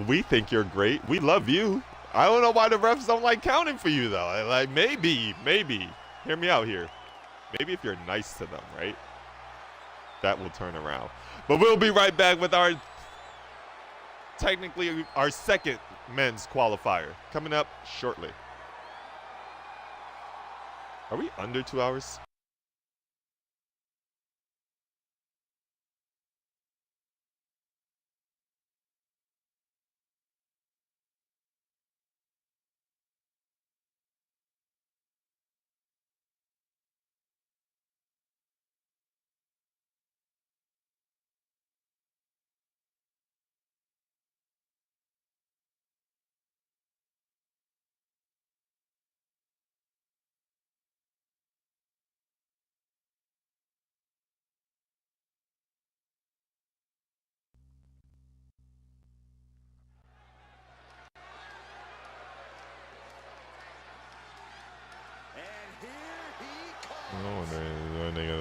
We think you're great. We love you. I don't know why the refs don't like counting for you though. Like maybe. Hear me out here. Maybe if you're nice to them, right? That will turn around. But we'll be right back with our second men's qualifier coming up shortly. Are we under 2 hours?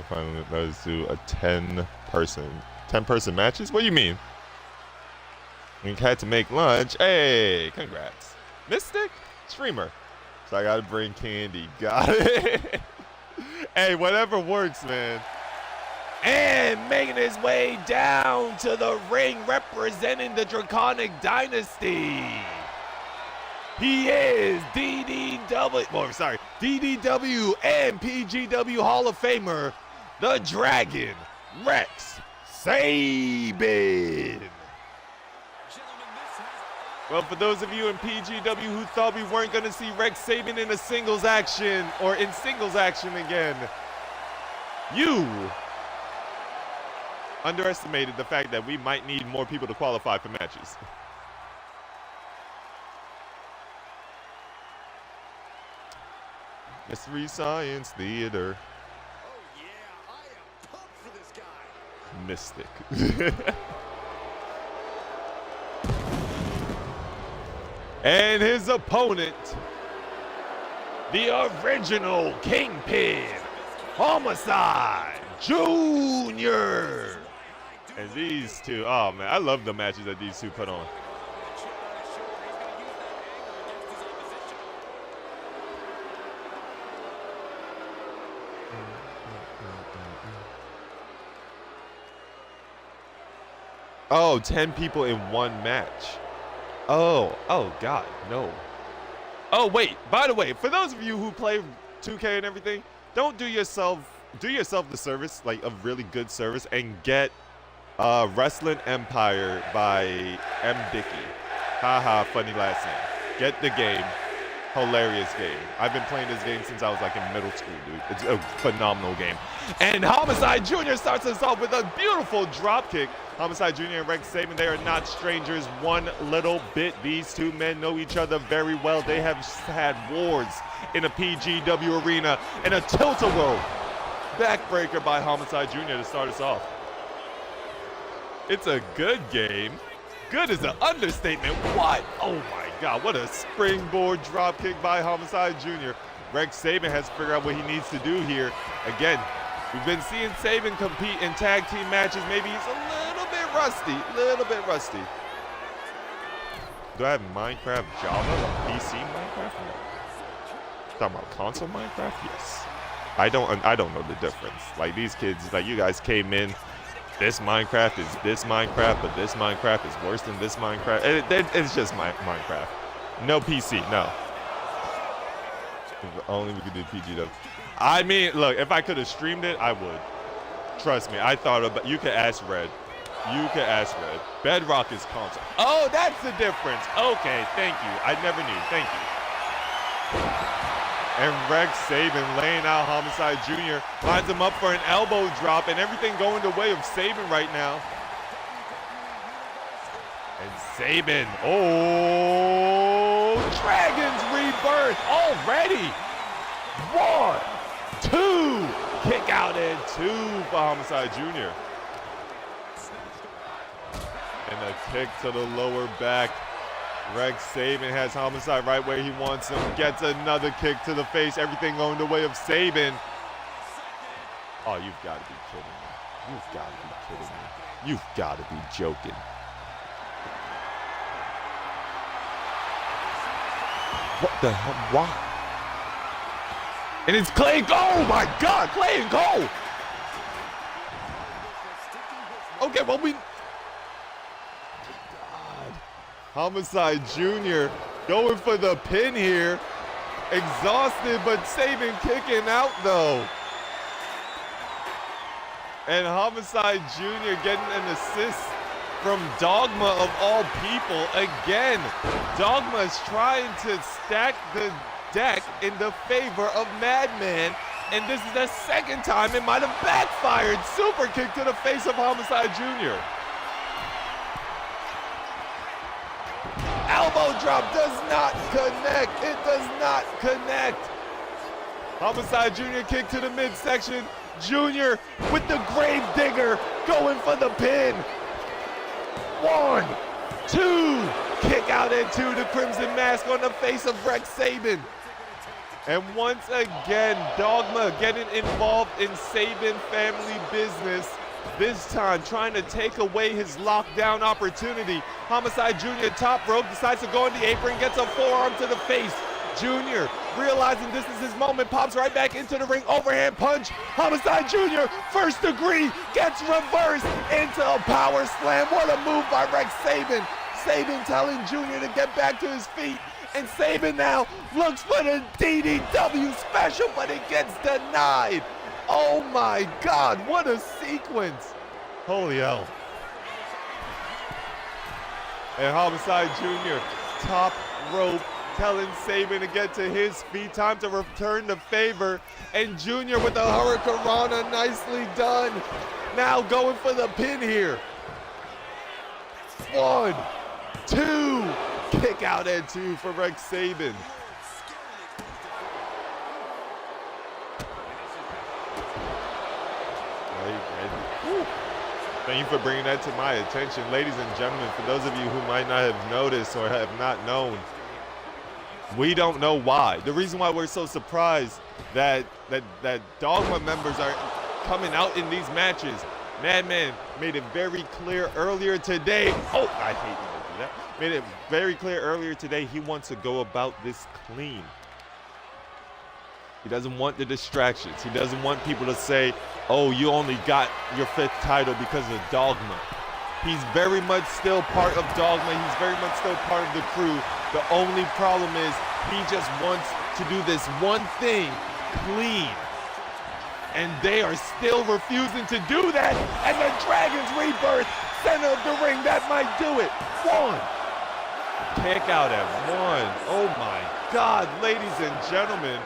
finally led to a 10-person matches? What do you mean? We had to make lunch. Hey, congrats. Mystic? Streamer. So I gotta bring candy. Got it. Hey, whatever works, man. And making his way down to the ring representing the Draconic Dynasty. He is DDW and PGW Hall of Famer, the Dragon, Rex Sabin. Well, for those of you in PGW who thought we weren't going to see Rex Sabin in singles action again, you underestimated the fact that we might need more people to qualify for matches. Mystery Science Theater. Oh yeah, I am pumped for this guy. Mystic. And his opponent, the original Kingpin, Homicide Jr. And these two, oh man, I love the matches that these two put on. Oh, 10 people in one match. Oh God, no. Oh wait, by the way, for those of you who play 2K and everything, don't do yourself the service, like a really good service, and get Wrestling Empire by M. Dickey. Haha, funny last name. Get the game. Hilarious game. I've been playing this game since I was like in middle school, dude. It's a phenomenal game. And Homicide Jr. starts us off with a beautiful drop kick. Homicide Jr. and Rex Sabin, they are not strangers one little bit. These two men know each other very well. They have had wars in a PGW arena, and a tilt-a-whirl backbreaker by Homicide Jr. to start us off. It's a good game. Good is an understatement. What? Oh my God, what a springboard drop kick by Homicide Jr. Rex Sabin has to figure out what he needs to do here. Again, we've been seeing Sabin compete in tag team matches. Maybe he's a little bit rusty. Do I have Minecraft Java, PC Minecraft? Talking about console Minecraft? Yes. I don't know the difference. Like these kids, like you guys came in, this Minecraft is this Minecraft, but this Minecraft is worse than this Minecraft. It's just Minecraft. No PC, no. If only we could do PGW. I mean, look, if I could have streamed it, I would. Trust me, I thought about. You could ask Red. Bedrock is console. Oh, that's the difference. Okay, thank you. I never knew. Thank you. And Rex Sabin laying out Homicide Jr. Lines him up for an elbow drop, and everything going the way of Sabin right now. And Sabin, oh, Dragon's Rebirth already. 1, 2, kick out and 2 for Homicide Jr. And a kick to the lower back. Rex Sabin has Homicide right where he wants him. Gets another kick to the face. Everything going the way of Sabin. Oh, you've got to be kidding me. You've got to be joking. What the hell? Why? And it's Clay. Oh my God, Clay and Cole. Okay, well Homicide Jr. going for the pin here. Exhausted, but Sabin kicking out though. And Homicide Jr. getting an assist from Dogma of all people. Again, Dogma is trying to stack the deck in the favor of Madman. And this is the second time it might have backfired. Super kick to the face of Homicide Jr. Elbow drop does not connect. It does not connect. Homicide Jr. kick to the midsection. Jr. with the grave digger going for the pin. 1, 2, kick out and 2 to Crimson Mask on the face of Rex Sabin. And once again, Dogma getting involved in Sabin family business. This time trying to take away his lockdown opportunity. Homicide Jr. top rope, decides to go in the apron, gets a forearm to the face. Jr. realizing this is his moment, pops right back into the ring, overhand punch. Homicide Jr. first degree, gets reversed into a power slam. What a move by Rex Sabin. Sabin telling Jr. to get back to his feet. And Sabin now looks for the DDW special, but it gets denied. Oh my God, what a sequence. Holy hell. And Homicide Jr. top rope telling Sabin to get to his feet. Time to return the favor. And Jr. with the Hurricanrana, nicely done. Now going for the pin here. 1, 2, kick out at 2 for Rex Sabin. Thank you for bringing that to my attention. Ladies and gentlemen, for those of you who might not have noticed or have not known, we don't know why. The reason why we're so surprised that Dogma members are coming out in these matches. Madman made it very clear earlier today. Oh, I hate when I do that. Made it very clear earlier today he wants to go about this clean. He doesn't want the distractions. He doesn't want people to say, oh, you only got your 5th title because of Dogma. He's very much still part of Dogma. He's very much still part of the crew. The only problem is he just wants to do this one thing clean. And they are still refusing to do that. And the Dragon's Rebirth, center of the ring, that might do it. 1. Kick out at 1. Oh my God, ladies and gentlemen.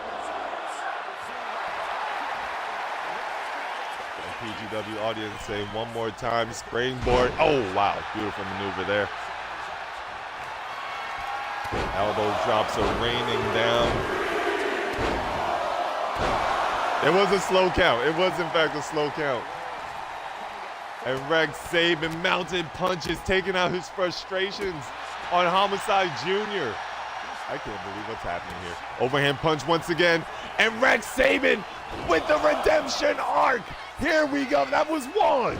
PGW audience saying one more time, springboard. Oh, wow, beautiful maneuver there. Elbow drops are raining down. It was a slow count. It was, in fact, a slow count. And Rex Sabin mounted punches, taking out his frustrations on Homicide Jr. I can't believe what's happening here. Overhand punch once again. And Rex Sabin with the redemption arc. Here we go. That was 1,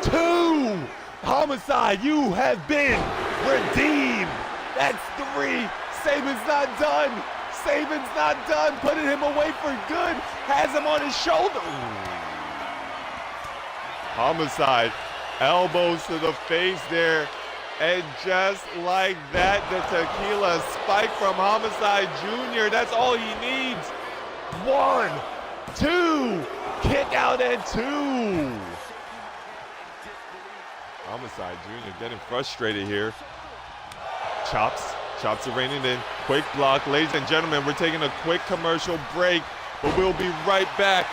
2. Homicide, you have been redeemed. That's 3. Sabin's not done. Sabin's not done. Putting him away for good. Has him on his shoulder. Ooh. Homicide, elbows to the face there. And just like that, the tequila spike from Homicide Jr. That's all he needs. 1, 2. Kick out at 2. Homicide Jr. getting frustrated here. Chops are raining in. Quick block. Ladies and gentlemen, we're taking a quick commercial break, but we'll be right back.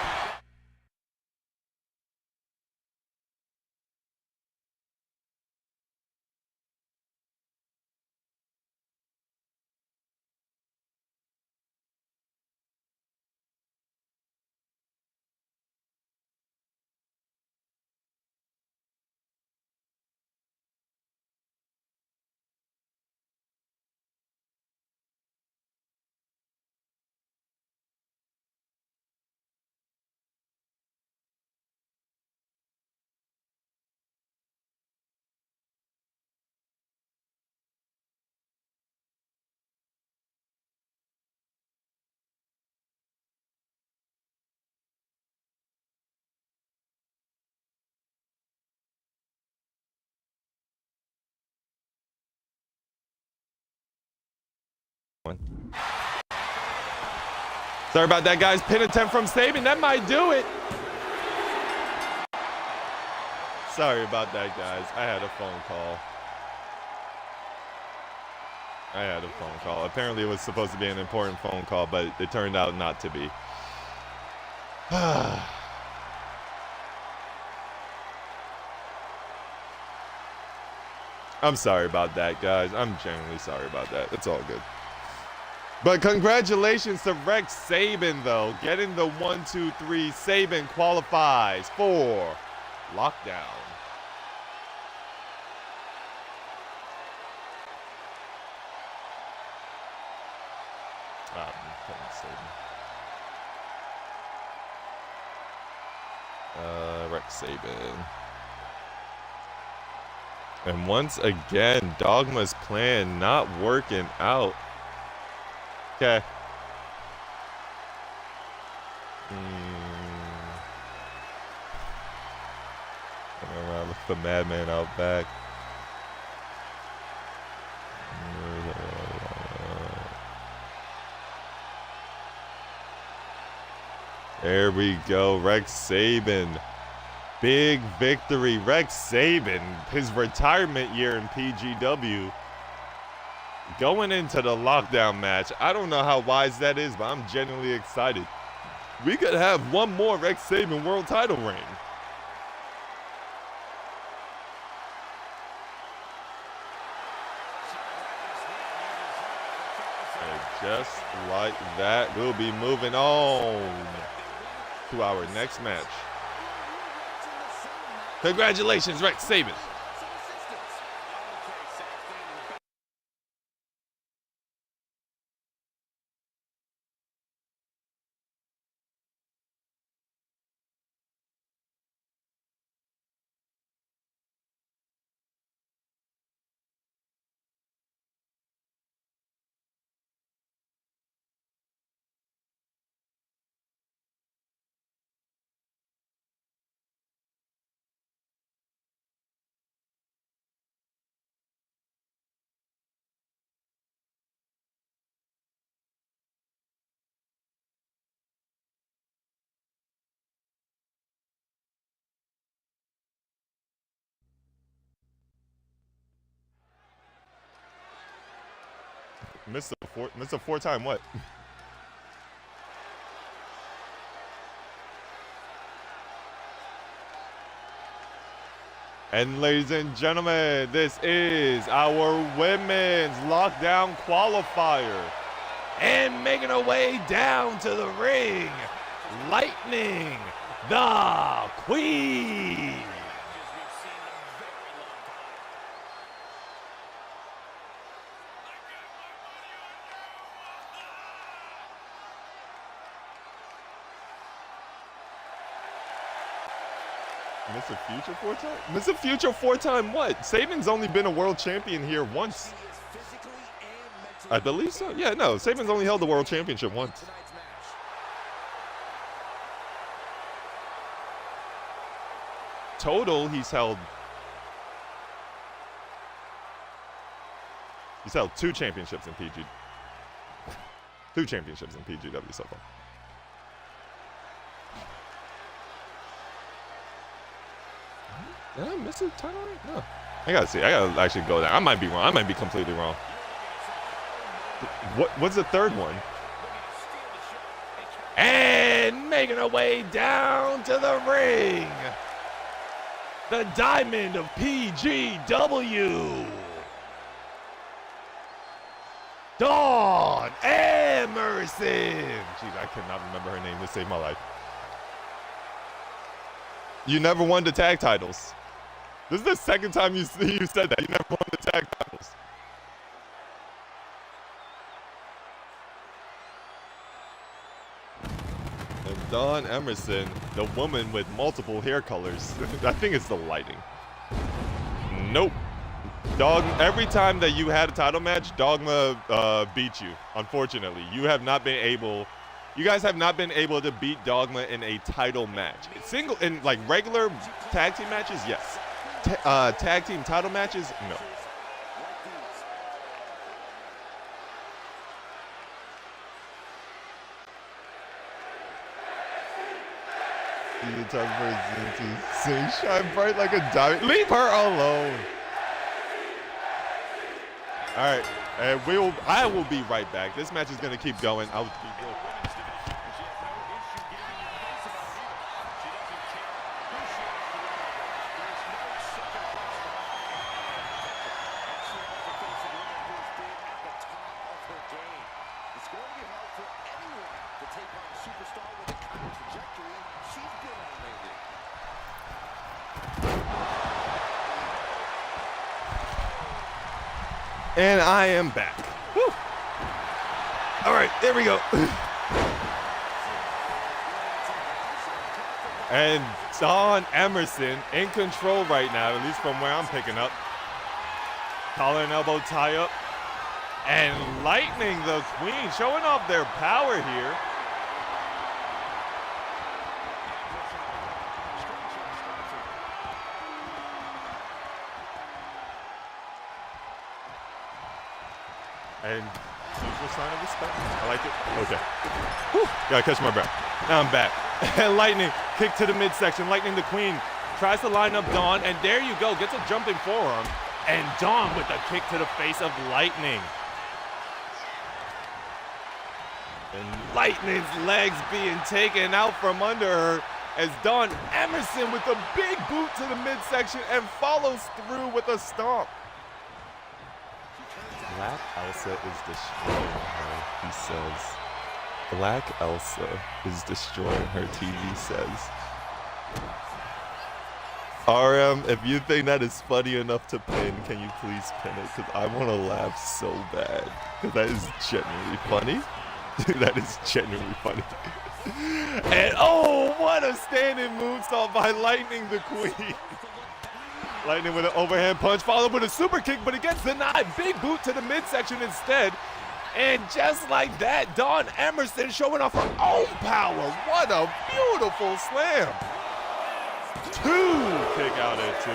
Sorry about that, guys. Pin attempt from Sabin. That might do it. Sorry about that, guys. I had a phone call. Apparently, it was supposed to be an important phone call, but it turned out not to be. I'm sorry about that, guys. I'm genuinely sorry about that. It's all good. But congratulations to Rex Sabin, though. Getting the 1, 2, 3. Sabin qualifies for Lockdown. Rex Saban. And once again, Dogma's plan not working out. Okay. Around with the madman out back. There we go, Rex Saban. Big victory, Rex Saban. His retirement year in PGW. Going into the lockdown match. I don't know how wise that is, but I'm genuinely excited. We could have one more Rex Saban world title reign. And just like that, we'll be moving on to our next match. Congratulations, Rex Saban. Missed a four-time what? And ladies and gentlemen, this is our women's lockdown qualifier. And making her way down to the ring, Lightning, the Queen. Miss a Future four-time? Miss a Future four-time what? Saban's only been a world champion here once. I believe so. Yeah, no, Saban's only held the world championship once. Total, he's held two championships in PG. Two championships in PGW so far. Did I miss a title? No. I gotta see. I gotta actually go there. I might be wrong. I might be completely wrong. What's the third one? And making her way down to the ring, the Diamond of PGW, Dawn Emerson. Jeez, I cannot remember her name to save my life. You never won the tag titles. This is the second time you said that. You never won the tag titles. And Dawn Emerson, the woman with multiple hair colors. I think it's the lighting. Nope. Every time that you had a title match, Dogma beat you. Unfortunately, you guys have not been able to beat Dogma in a title match. In like regular tag team matches, yes. Tag team title matches, no. The time for to shine bright like a diamond. Leave her alone. All right, and I will be right back. This match is gonna keep going. I'll be real quick. And I am back. Woo. All right, there we go. And Don Emerson in control right now, at least from where I'm picking up. Collar and elbow tie up. And Lightning the Queen showing off their power here. And usual sign of respect. I like it. Okay. Whew. Gotta catch my breath. Now I'm back. And Lightning kick to the midsection. Lightning the Queen tries to line up Dawn, and there you go. Gets a jumping forearm. And Dawn with a kick to the face of Lightning. And Lightning's legs being taken out from under her as Dawn Emerson with a big boot to the midsection and follows through with a stomp. Black Elsa is destroying her, he says. Black Elsa is destroying her, TV says. RM, if you think that is funny enough to pin, can you please pin it? Because I want to laugh so bad. Because that is genuinely funny. That is genuinely funny. And oh, what a standing moonsault by Lightning the Queen. Lightning with an overhand punch, followed with a super kick, but it gets denied. Big boot to the midsection instead. And just like that, Dawn Emerson showing off her own power. What a beautiful slam. 2, kick out at 2.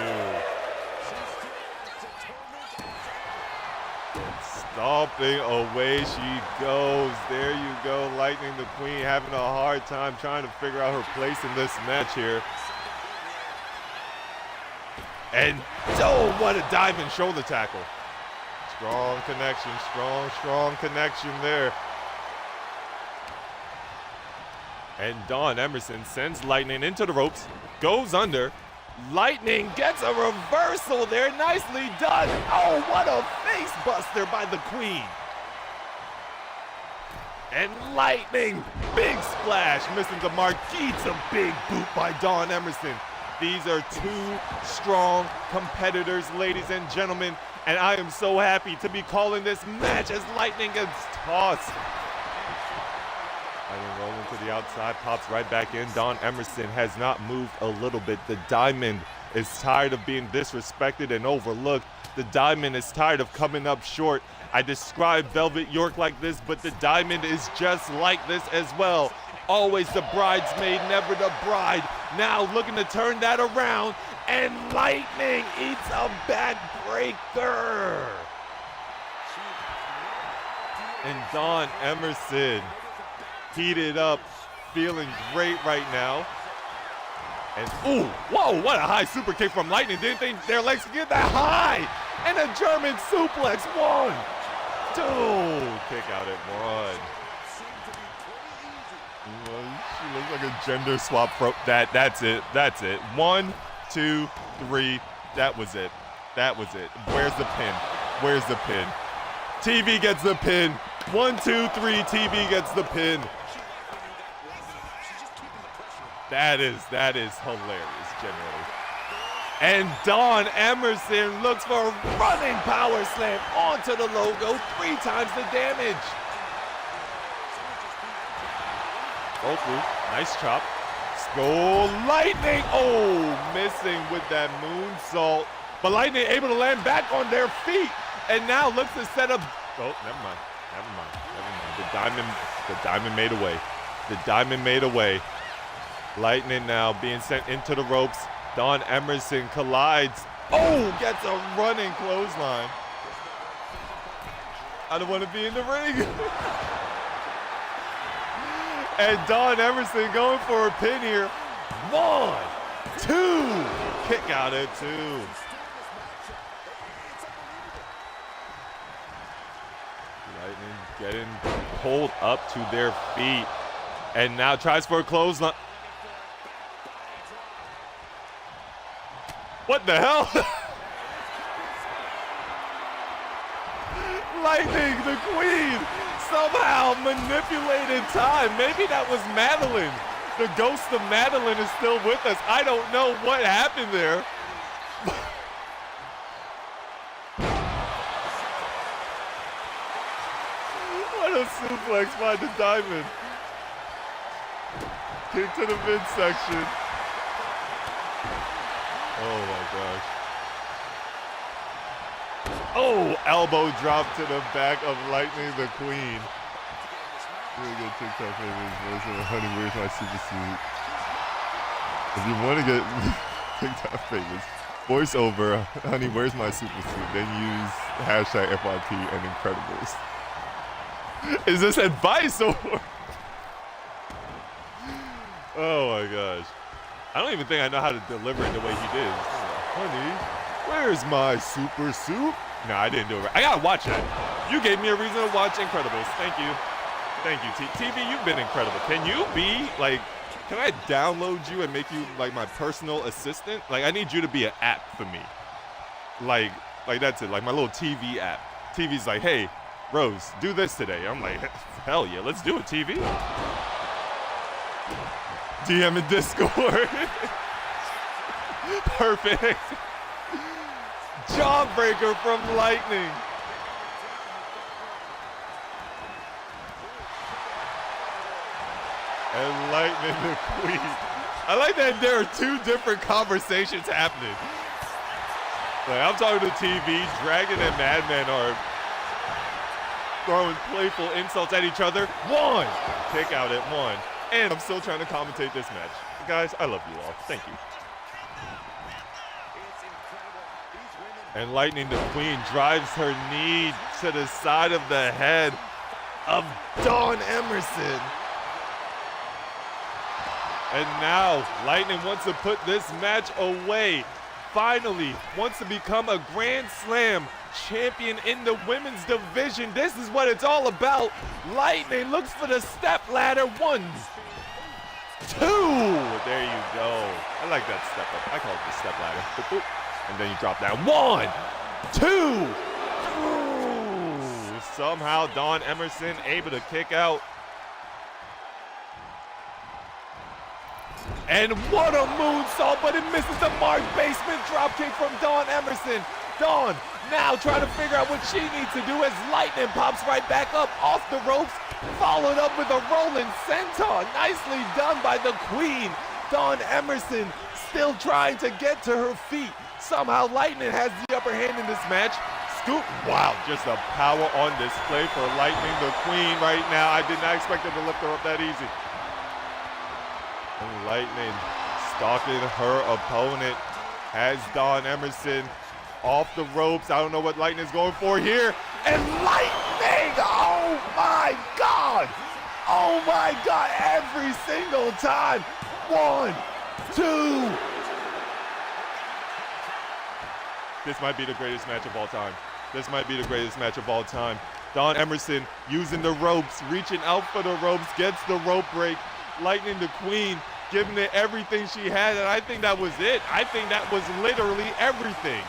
And stomping away she goes. There you go, Lightning the Queen having a hard time trying to figure out her place in this match here. And oh, what a diving shoulder tackle. Strong connection, strong connection there. And Dawn Emerson sends Lightning into the ropes, goes under. Lightning gets a reversal there, nicely done. Oh, what a face buster by the Queen. And Lightning, big splash, missing the mark, gets a big boot by Dawn Emerson. These are 2 strong competitors, ladies and gentlemen, and I am so happy to be calling this match as Lightning gets tossed. Lightning rolling to the outside, pops right back in. Dawn Emerson has not moved a little bit. The Diamond is tired of being disrespected and overlooked. The Diamond is tired of coming up short. I describe Velvet York like this, but the Diamond is just like this as well. Always the bridesmaid, never the bride. Now looking to turn that around, and Lightning eats a backbreaker. And Dawn Emerson heated up, feeling great right now. And ooh, whoa, what a high super kick from Lightning. Didn't think their legs could get that high. And a German suplex, 1, 2, kick out at 1. She looks like a gender swap. That's it. 1, 2, 3. That was it. Where's the pin? TV gets the pin. 1, 2, 3. TV gets the pin. That is hilarious, generally. And Dawn Emerson looks for a running power slam onto the logo, 3 times the damage. Go through, nice chop. Skull Lightning, oh, missing with that moonsault. But Lightning able to land back on their feet, and now looks to set up. Oh, never mind. The Diamond made a way. Lightning now being sent into the ropes. Dawn Emerson collides. Oh, gets a running clothesline. I don't want to be in the ring. And Dawn Emerson going for a pin here. 1, 2, kick out at 2. Lightning getting pulled up to their feet. And now tries for a clothesline. What the hell? Lightning, the Queen, somehow manipulated time. Maybe that was Madeline. The ghost of Madeline is still with us. I don't know what happened there. What What a suplex by the Diamond. Kick to the midsection. Oh my gosh. Oh, elbow drop to the back of Lightning the Queen. Really good TikTok famous voice of Honey, where's my super suit? If you want to get TikTok famous voiceover, Honey, where's my super suit? Then use hashtag FYP and Incredibles. Is this advice or? Oh my gosh. I don't even think I know how to deliver it the way he did. Honey, where's my super suit? No, I didn't do it right. I gotta watch that. You gave me a reason to watch Incredibles. Thank you. Thank you, TV. You've been incredible. Can you be like, can I download you and make you like my personal assistant? Like, I need you to be an app for me. Like that's it. Like my little TV app. TV's like, hey, Rose, do this today. I'm like, hell yeah, let's do it, TV. DM in Discord. Perfect. Jawbreaker from Lightning. And Lightning the Queen. I like that there are two different conversations happening. Like, I'm talking to TV, Dragon and Madman are throwing playful insults at each other. One! Kick out at one. And I'm still trying to commentate this match. Guys, I love you all. Thank you. And Lightning the Queen drives her knee to the side of the head of Dawn Emerson. And now Lightning wants to put this match away. Finally wants to become a Grand Slam champion in the women's division. This is what it's all about. Lightning looks for the step ladder. 1, 2. There you go. I like that step up. I call it the step ladder. And then you drop down. 1, 2. Ooh. Somehow Dawn Emerson able to kick out. And what a moonsault, but it misses the mark. Basement dropkick from Dawn Emerson. Dawn now trying to figure out what she needs to do as Lightning pops right back up off the ropes, followed up with a rolling senton. Nicely done by the Queen. Dawn Emerson still trying to get to her feet. Somehow Lightning has the upper hand in this match. Scoop. Wow, just a power on display for Lightning the Queen right now. I did not expect them to lift her up that easy. And Lightning stalking her opponent has Dawn Emerson off the ropes. I don't know what Lightning's going for here. And Lightning, oh my God. Oh my God, every single time. 1, 2. This might be the greatest match of all time. This might be the greatest match of all time. Dawn Emerson using the ropes, reaching out for the ropes, gets the rope break. Lightning the Queen giving it everything she had, and I think that was it. I think that was literally everything.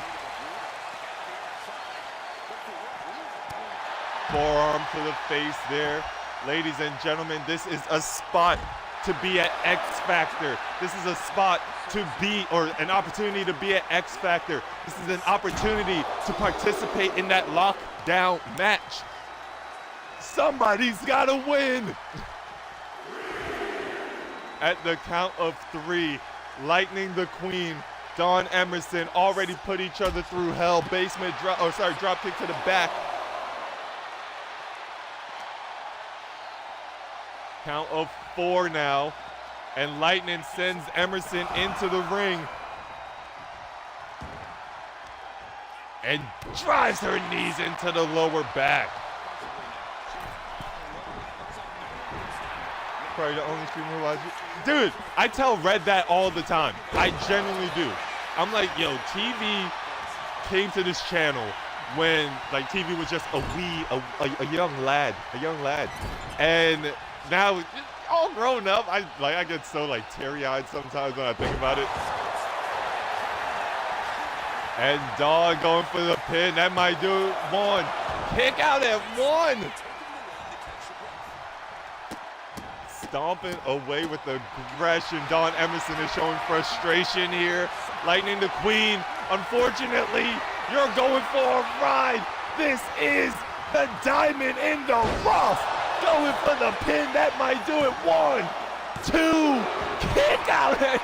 Forearm to the face there. Ladies and gentlemen, this is a spot to be at X Factor. This is a spot to be, or an opportunity to be at X Factor. This is an opportunity to participate in that lockdown match. Somebody's gotta win. At the count of 3, Lightning the Queen, Dawn Emerson already put each other through hell. Basement drop, drop kick to the back. Count of 4 now, and Lightning sends Emerson into the ring and drives her knees into the lower back. Probably the only streamer who watches. Dude, I tell Red that all the time. I genuinely do. I'm like, yo, TV came to this channel when like TV was just a young lad, and now all grown up. I get so like teary-eyed sometimes when I think about it. And Dawn going for the pin. That might do it. 1. Kick out at 1. Stomping away with aggression. Dawn Emerson is showing frustration here. Lightning the Queen, unfortunately, you're going for a ride. This is The diamond in the rough. Going for the pin. That might do it. 1, 2. Kick out it.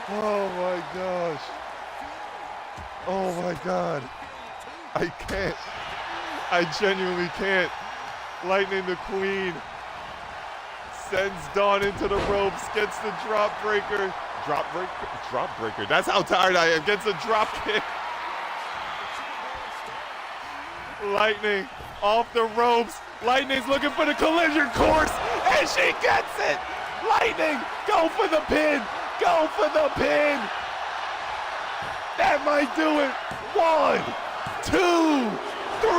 Oh my gosh. Oh my God. I can't. I genuinely can't. Lightning McQueen sends Dawn into the ropes, gets the drop breaker. Drop breaker. That's how tired I am. Gets a drop kick. Lightning off the ropes. Lightning's looking for the collision course, and she gets it. Lightning, go for the pin. Go for the pin. That might do it. 1, 2, 3.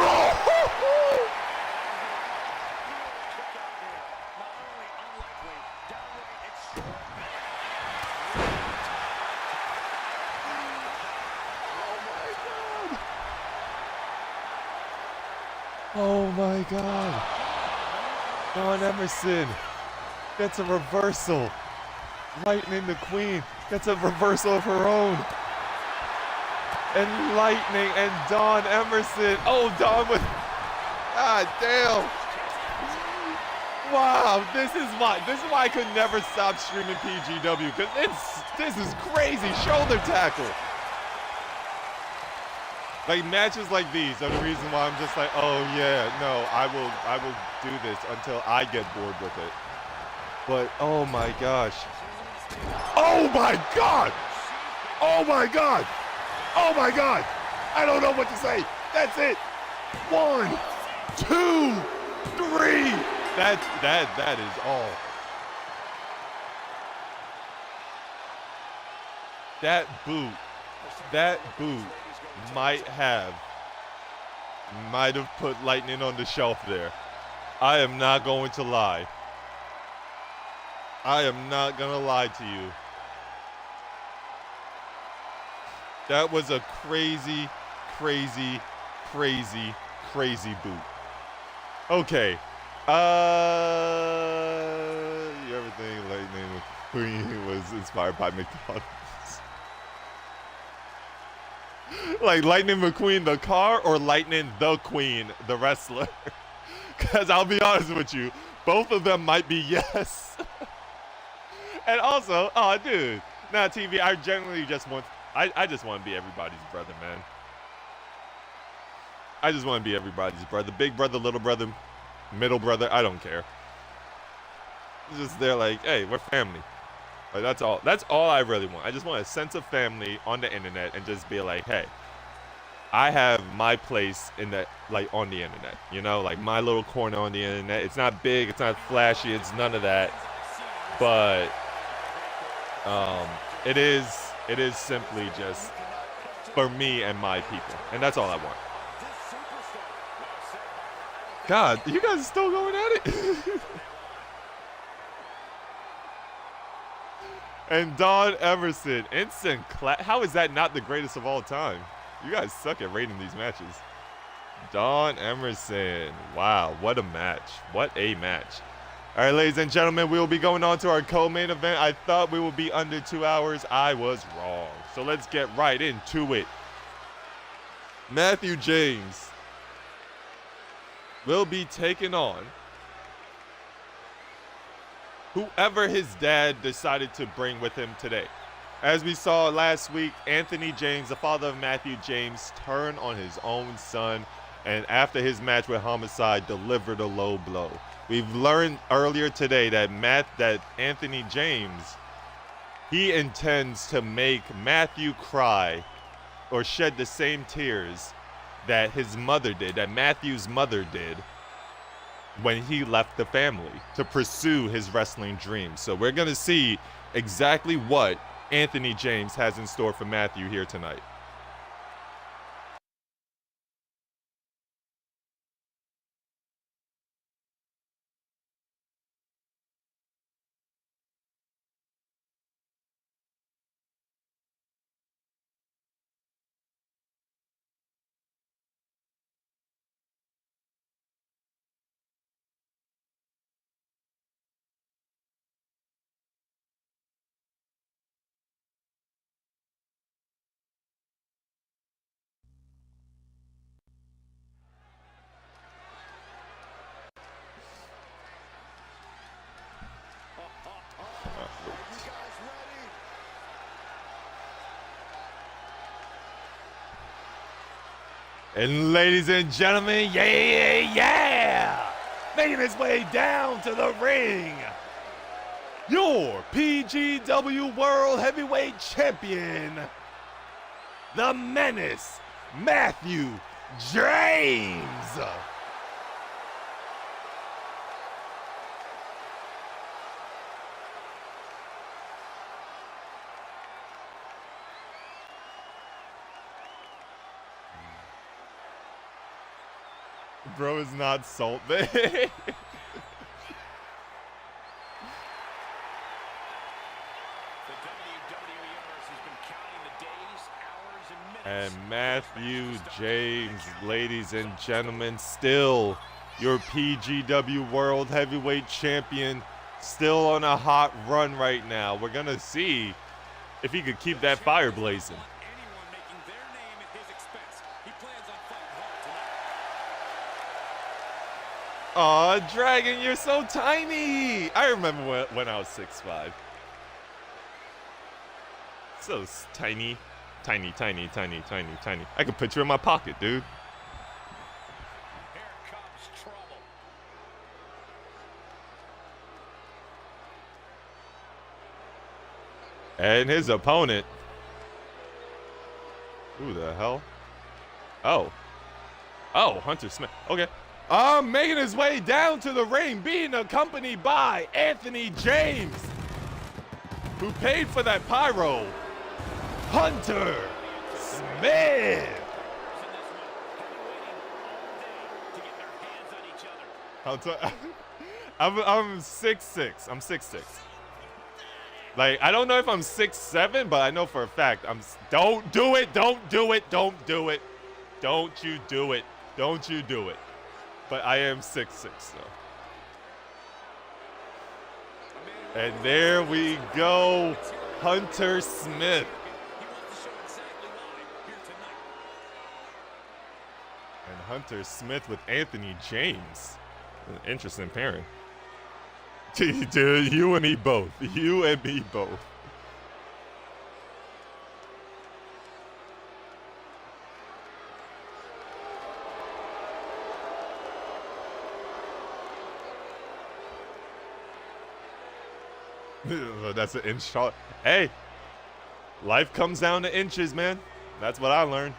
Oh my God. Dawn Emerson gets a reversal. Lightning the Queen gets a reversal of her own. And Lightning and Dawn Emerson. Oh, Dawn with. God damn. Wow, this is why I could never stop streaming PGW, because this is crazy. Shoulder tackle. Like, matches like these are the reason why I'm just like, oh yeah, no, I will do this until I get bored with it. But oh my gosh. Oh my God! Oh my God! Oh my God! I don't know what to say. That's it. 1, 2, 3. That is all. That boot might have put Lightning on the shelf there. I am not going to lie. I am not gonna lie to you. That was a crazy, crazy, crazy, crazy boot. Okay. Everything Lightning McQueen was inspired by McDonald's. Like Lightning McQueen the car, or Lightning the Queen the wrestler? Because I'll be honest with you, both of them might be yes. And also, oh dude, nah, TV, I generally just want, I just want to be everybody's brother, man. I just want to be everybody's brother. Big brother, little brother, middle brother, I don't care. It's just, they're like, hey, we're family. Like, that's all I really want. I just want a sense of family on the internet, and just be like, hey, I have my place in the, like, on the internet, you know, like my little corner on the internet. It's not big, it's not flashy, it's none of that, but it is simply just for me and my people, and that's all I want. God, you guys are still going at it. And Dawn Emerson, instant clap. How is that not the greatest of all time? You guys suck at rating these matches. Dawn Emerson. Wow, what a match. What a match. All right, ladies and gentlemen, we will be going on to our co-main event. I thought we would be under 2 hours. I was wrong. So let's get right into it. Matthew James will be taking on whoever his dad decided to bring with him today. As we saw last week, Anthony James, the father of Matthew James, turned on his own son, and after his match with Homicide, delivered a low blow. We've learned earlier today that Anthony James, he intends to make Matthew cry or shed the same tears that his mother did, that Matthew's mother did, when he left the family to pursue his wrestling dreams. So we're going to see exactly what Anthony James has in store for Matthew here tonight. And ladies and gentlemen, yeah! Making his way down to the ring, your PGW World Heavyweight Champion, the Menace, Matthew James. Bro is not Salt Bay. And Matthew James, ladies and gentlemen, still your PGW World Heavyweight Champion, still on a hot run right now. We're going to see if he could keep that fire blazing. Aw, Dragon, you're so tiny. I remember when I was 6'5". So tiny. Tiny. I could put you in my pocket, dude. Here comes trouble. And his opponent. Who the hell? Oh, Hunter Smith. Okay. Making his way down to the ring, being accompanied by Anthony James, who paid for that pyro. Hunter Smith. I'm 6'6". I'm 6'6". Like, I don't know if I'm 6'7", but I know for a fact don't do it. Don't do it. Don't do it. Don't you do it. Don't you do it. But I am 6'6", though. And there we go. Hunter Smith. And Hunter Smith with Anthony James. An interesting pairing. Dude, you and me both. You and me both. That's an inch shot. Hey, life comes down to inches, man. That's what I learned.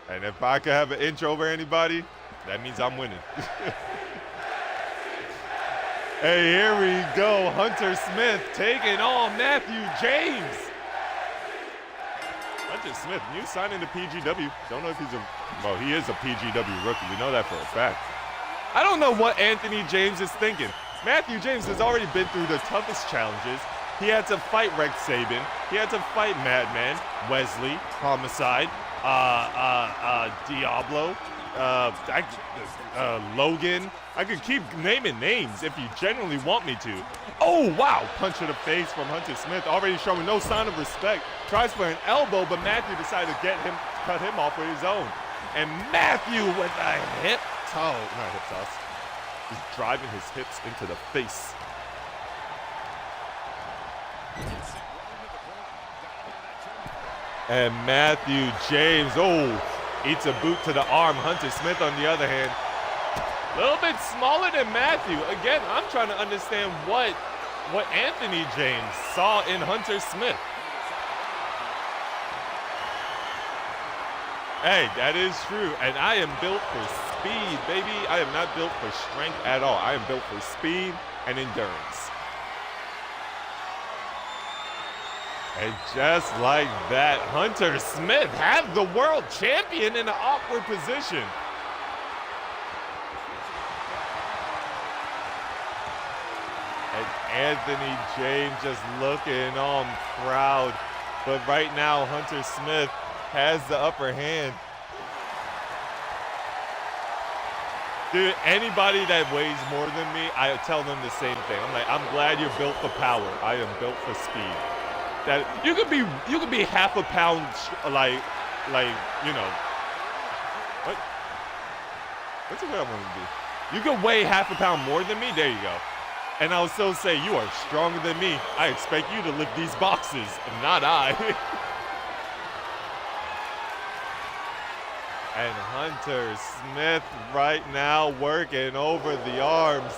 And if I could have an inch over anybody, that means I'm winning. Hey, here we go. Hunter Smith taking on Matthew James. Hunter Smith, new signing to PGW. Don't know if well, he is a PGW rookie. We know that for a fact. I don't know what Anthony James is thinking. Matthew James has already been through the toughest challenges. He had to fight Rex Saban. He had to fight Madman, Wesley, Homicide, Diablo, Logan. I could keep naming names if you genuinely want me to. Oh, wow. Punch to the face from Hunter Smith, already showing no sign of respect. Tries for an elbow, but Matthew decided to cut him off with his own. And Matthew with a hip toss. Not hip toss. Just driving his hips into the face. And Matthew James, eats a boot to the arm. Hunter Smith, on the other hand, a little bit smaller than Matthew. Again, I'm trying to understand what Anthony James saw in Hunter Smith. Hey, that is true. And I am built for speed, baby. I am not built for strength at all. I am built for speed and endurance. And just like that, Hunter Smith had the world champion in an awkward position. And Anthony James just looking on proud. But right now, Hunter Smith has the upper hand. Dude, anybody that weighs more than me, I tell them the same thing. I'm like, I'm glad you're built for power. I am built for speed. That you could be half a pound, like you know. What's the way I want to be? You could weigh half a pound more than me. There you go. And I'll still say you are stronger than me. I expect you to lift these boxes, not I. And Hunter Smith right now working over the arms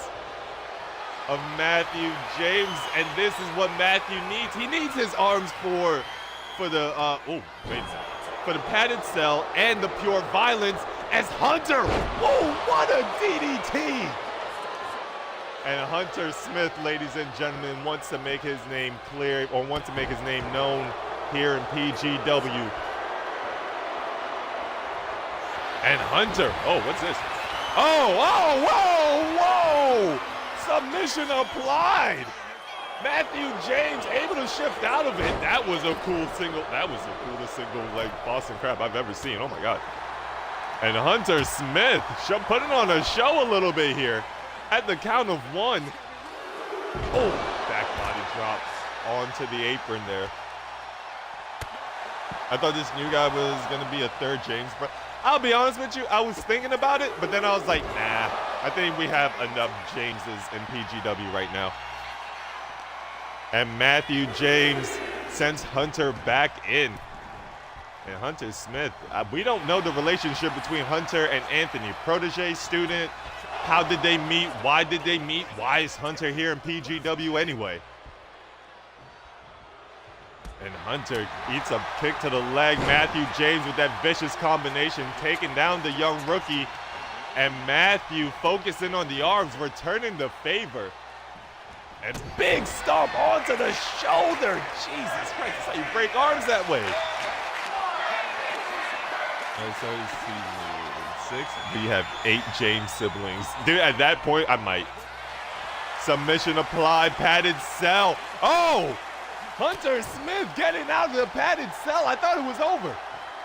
of Matthew James, and this is what Matthew needs. He needs his arms for the for the padded cell and the pure violence as Hunter. Oh, what a DDT! And Hunter Smith, ladies and gentlemen, wants to make his name clear, or wants to make his name known here in PGW. And Hunter, oh, what's this? Oh, whoa! Submission applied. Matthew James able to shift out of it. That was a cool single. That was the coolest single leg Boston Crab I've ever seen. Oh my God. And Hunter Smith putting on a show a little bit here at the count of 1. Oh, back body drop onto the apron there. I thought this new guy was gonna be a third James, but I'll be honest with you, I was thinking about it, but then I was like, nah, I think we have enough Jameses in PGW right now. And Matthew James sends Hunter back in. And Hunter Smith, we don't know the relationship between Hunter and Anthony. Protege, student, how did they meet? Why did they meet? Why is Hunter here in PGW anyway? And Hunter eats a kick to the leg. Matthew James with that vicious combination, taking down the young rookie. And Matthew focusing on the arms, returning the favor. And big stomp onto the shoulder. Jesus Christ, that's how you break arms that way. So season 6. We have 8 James siblings. Dude, at that point, I might. Submission applied, padded cell. Oh! Hunter Smith getting out of the padded cell. I thought it was over.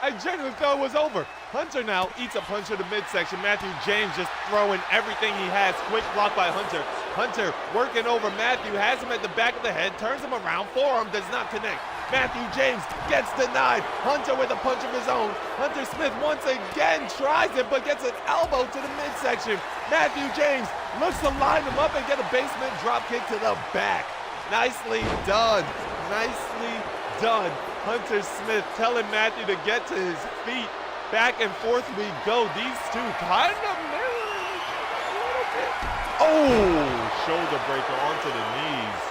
I genuinely thought it was over. Hunter now eats a punch to the midsection. Matthew James just throwing everything he has. Quick block by Hunter. Hunter working over Matthew, has him at the back of the head, turns him around, forearm does not connect. Matthew James gets denied. Hunter with a punch of his own. Hunter Smith once again tries it, but gets an elbow to the midsection. Matthew James looks to line him up and get a basement drop kick to the back. Nicely done. Nicely done. Hunter Smith telling Matthew to get to his feet. Back and forth we go. These two kind of mirroring each other a little bit. Oh, shoulder breaker onto the knees.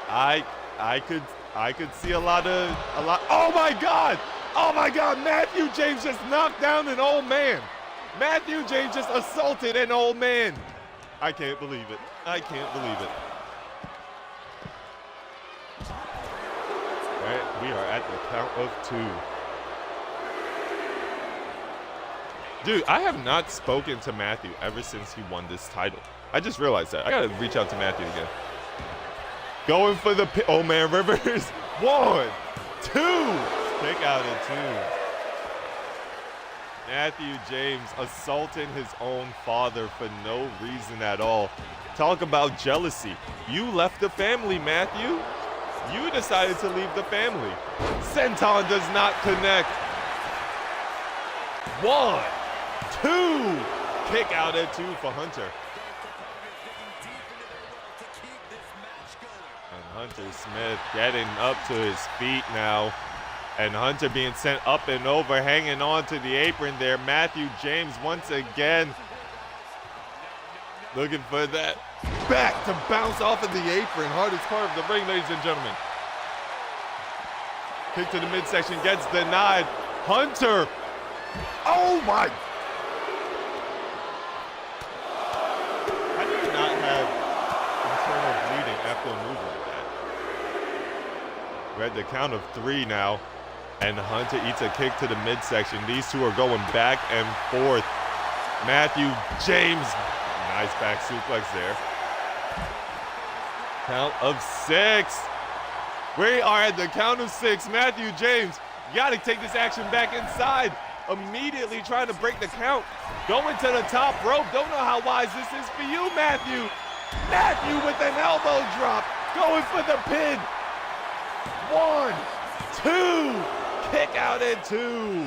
I could see a lot. Oh my God! Oh my God! Matthew James just knocked down an old man. Matthew James just assaulted an old man. I can't believe it. I can't believe it. All right, we are at the count of 2. Dude, I have not spoken to Matthew ever since he won this title. I just realized that. I gotta reach out to Matthew again. Going for the oh man, Rivers. 1, 2. Kick out at 2. Matthew James assaulting his own father for no reason at all. Talk about jealousy. You left the family, Matthew. You decided to leave the family. Senton does not connect. 1, 2. Kick out at 2 for Hunter. And Hunter Smith getting up to his feet now. And Hunter being sent up and over, hanging on to the apron there. Matthew James once again looking for that back to bounce off of the apron. Hardest part of the ring, ladies and gentlemen. Kick to the midsection, gets denied. Hunter. Oh my. How do you not have internal bleeding after a move like that? We're at the count of 3 now. And Hunter eats a kick to the midsection. These two are going back and forth. Matthew James, nice back suplex there. Count of 6. We are at the count of 6. Matthew James, you gotta take this action back inside. Immediately trying to break the count. Going to the top rope. Don't know how wise this is for you, Matthew. Matthew with an elbow drop. Going for the pin. 1, 2. Kick out at 2.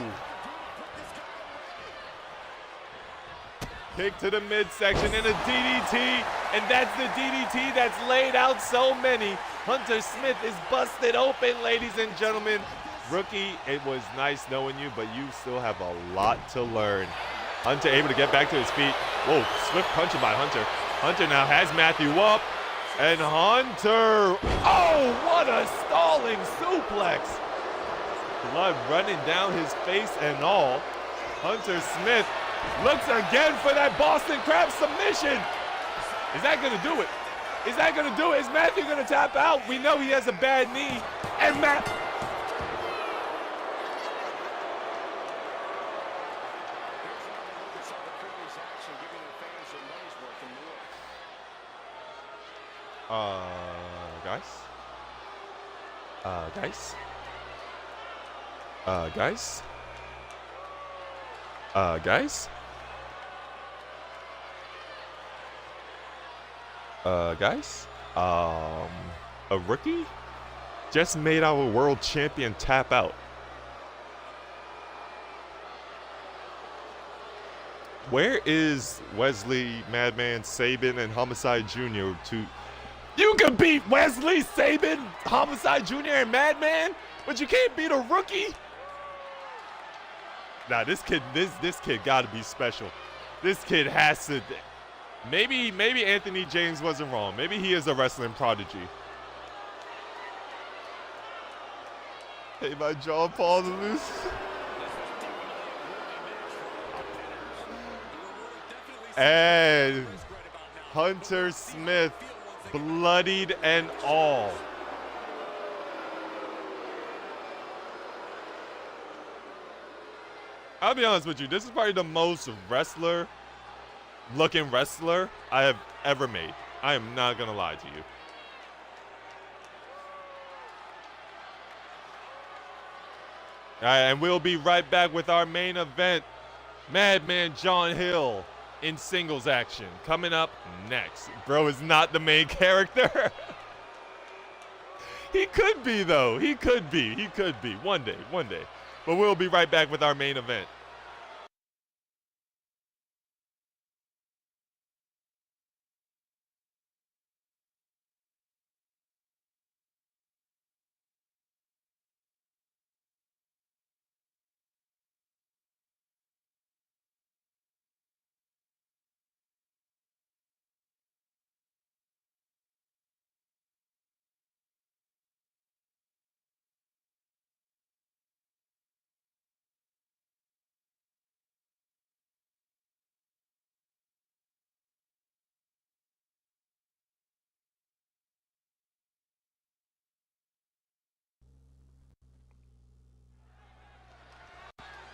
Kick to the midsection and a DDT. And that's the DDT that's laid out so many. Hunter Smith is busted open, ladies and gentlemen. Rookie, it was nice knowing you, but you still have a lot to learn. Hunter able to get back to his feet. Whoa, swift punching by Hunter. Hunter now has Matthew up. And Hunter, oh, what a stalling suplex. Blood running down his face and all. Hunter Smith looks again for that Boston Crab submission. Is that gonna do it? Is that gonna do it? Is Matthew gonna tap out? We know he has a bad knee. And Matt. Guys? Guys? Guys? Guys? Guys? A rookie just made our world champion tap out. Where is Wesley, Madman, Sabin, and Homicide Jr. to... You can beat Wesley, Sabin, Homicide Jr., and Madman, but you can't beat a rookie? Nah, this kid gotta be special. This kid has to... Maybe Anthony James wasn't wrong. Maybe he is a wrestling prodigy. Hey, my jaw paused loose. And Hunter Smith, bloodied and all. I'll be honest with you, this is probably the most wrestler-looking wrestler I have ever made. I am not gonna lie to you. All right, and we'll be right back with our main event, Madman John Hill in singles action, coming up next. Bro is not the main character. He could be, though. He could be. He could be. One day. One day. But we'll be right back with our main event.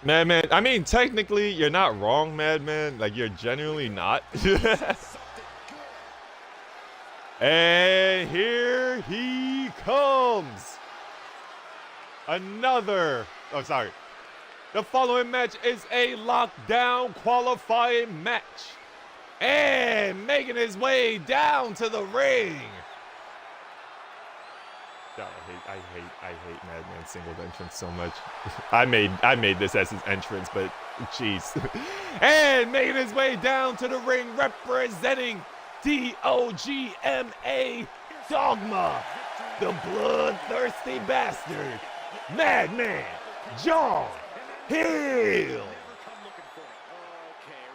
Madman, I mean, technically, you're not wrong, Madman. Like, you're genuinely not. And here he comes. Another. Oh, sorry. The following match is a lockdown qualifying match. And making his way down to the ring. I hate Madman single entrance so much. I made this as his entrance, but jeez. And making his way down to the ring, representing DOGMA Dogma, the bloodthirsty bastard, Madman John Hill. Okay,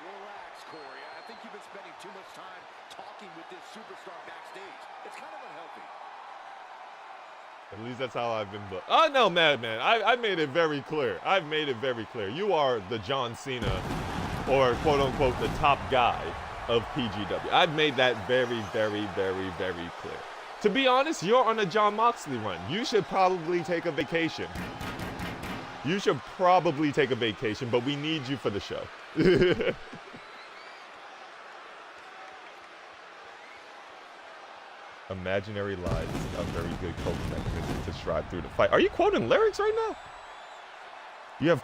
relax, Corey. I think you've been spending too much time talking with this superstar backstage. It's kind of unhealthy. At least that's how I've been booked. Oh, no, Madman. I made it very clear. I've made it very clear. You are the John Cena, or quote-unquote, the top guy of PGW. I've made that very, very, very, very clear. To be honest, you're on a John Moxley run. You should probably take a vacation. You should probably take a vacation, but we need you for the show. Imaginary lies is a very good coping mechanism to strive through the fight. Are you quoting lyrics right now? You have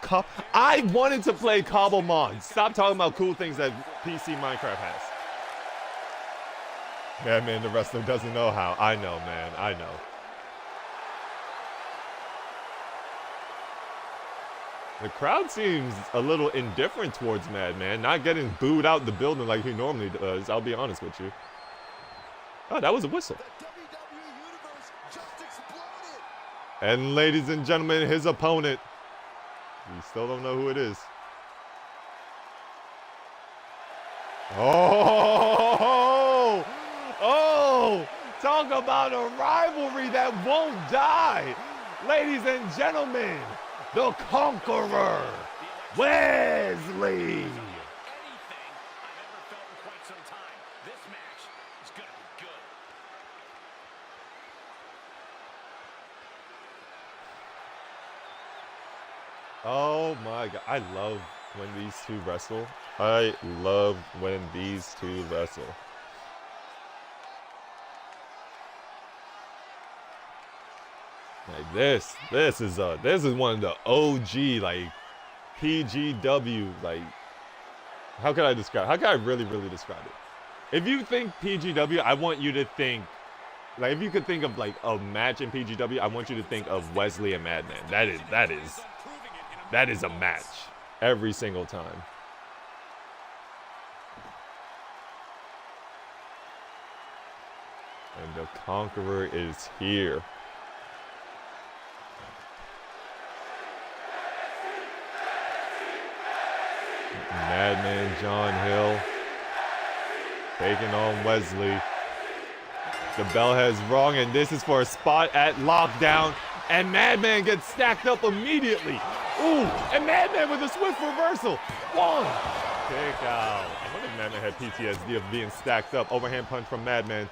I wanted to play Cobblemon. Stop talking about cool things that PC Minecraft has. Man, the wrestler doesn't know how. I know, man. I know. The crowd seems a little indifferent towards Madman, not getting booed out the building like he normally does. I'll be honest with you. Oh, that was a whistle. The WWE Universe just exploded. And ladies and gentlemen, his opponent. We still don't know who it is. Oh, oh, talk about a rivalry that won't die. Ladies and gentlemen, the Conqueror, Wesley. Anything I've ever felt in quite some time. This match is gonna be good. Oh my God, I love when these two wrestle. I love when these two wrestle. Like this is one of the OG like PGW like. How can I describe? How can I really describe it? If you think PGW, I want you to think. Like if you could think of like a match in PGW, I want you to think of Wesley and Madman. That is a match every single time. And the Conqueror is here. Madman John Hill taking on Wesley. The bell has rung, and this is for a spot at lockdown. And Madman gets stacked up immediately. Ooh, and Madman with a swift reversal. One. Kick out. I wonder if Madman had PTSD of being stacked up. Overhand punch from Madman.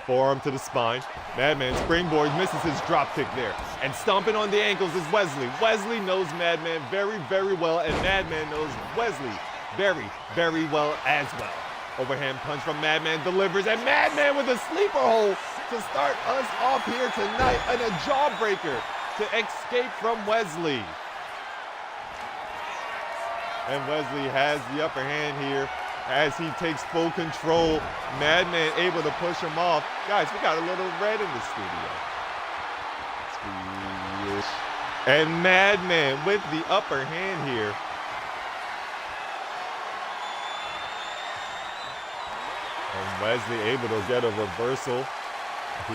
Forearm to the spine. Madman springboard, misses his drop kick there. And stomping on the ankles is Wesley. Wesley knows Madman very well, and Madman knows Wesley very well as well. Overhand punch from Madman delivers, and Madman with a sleeper hold to start us off here tonight, and a jawbreaker to escape from Wesley. And Wesley has the upper hand here as he takes full control. Madman able to push him off. Guys, we got a little red in the studio. And Madman with the upper hand here. And Wesley able to get a reversal. Who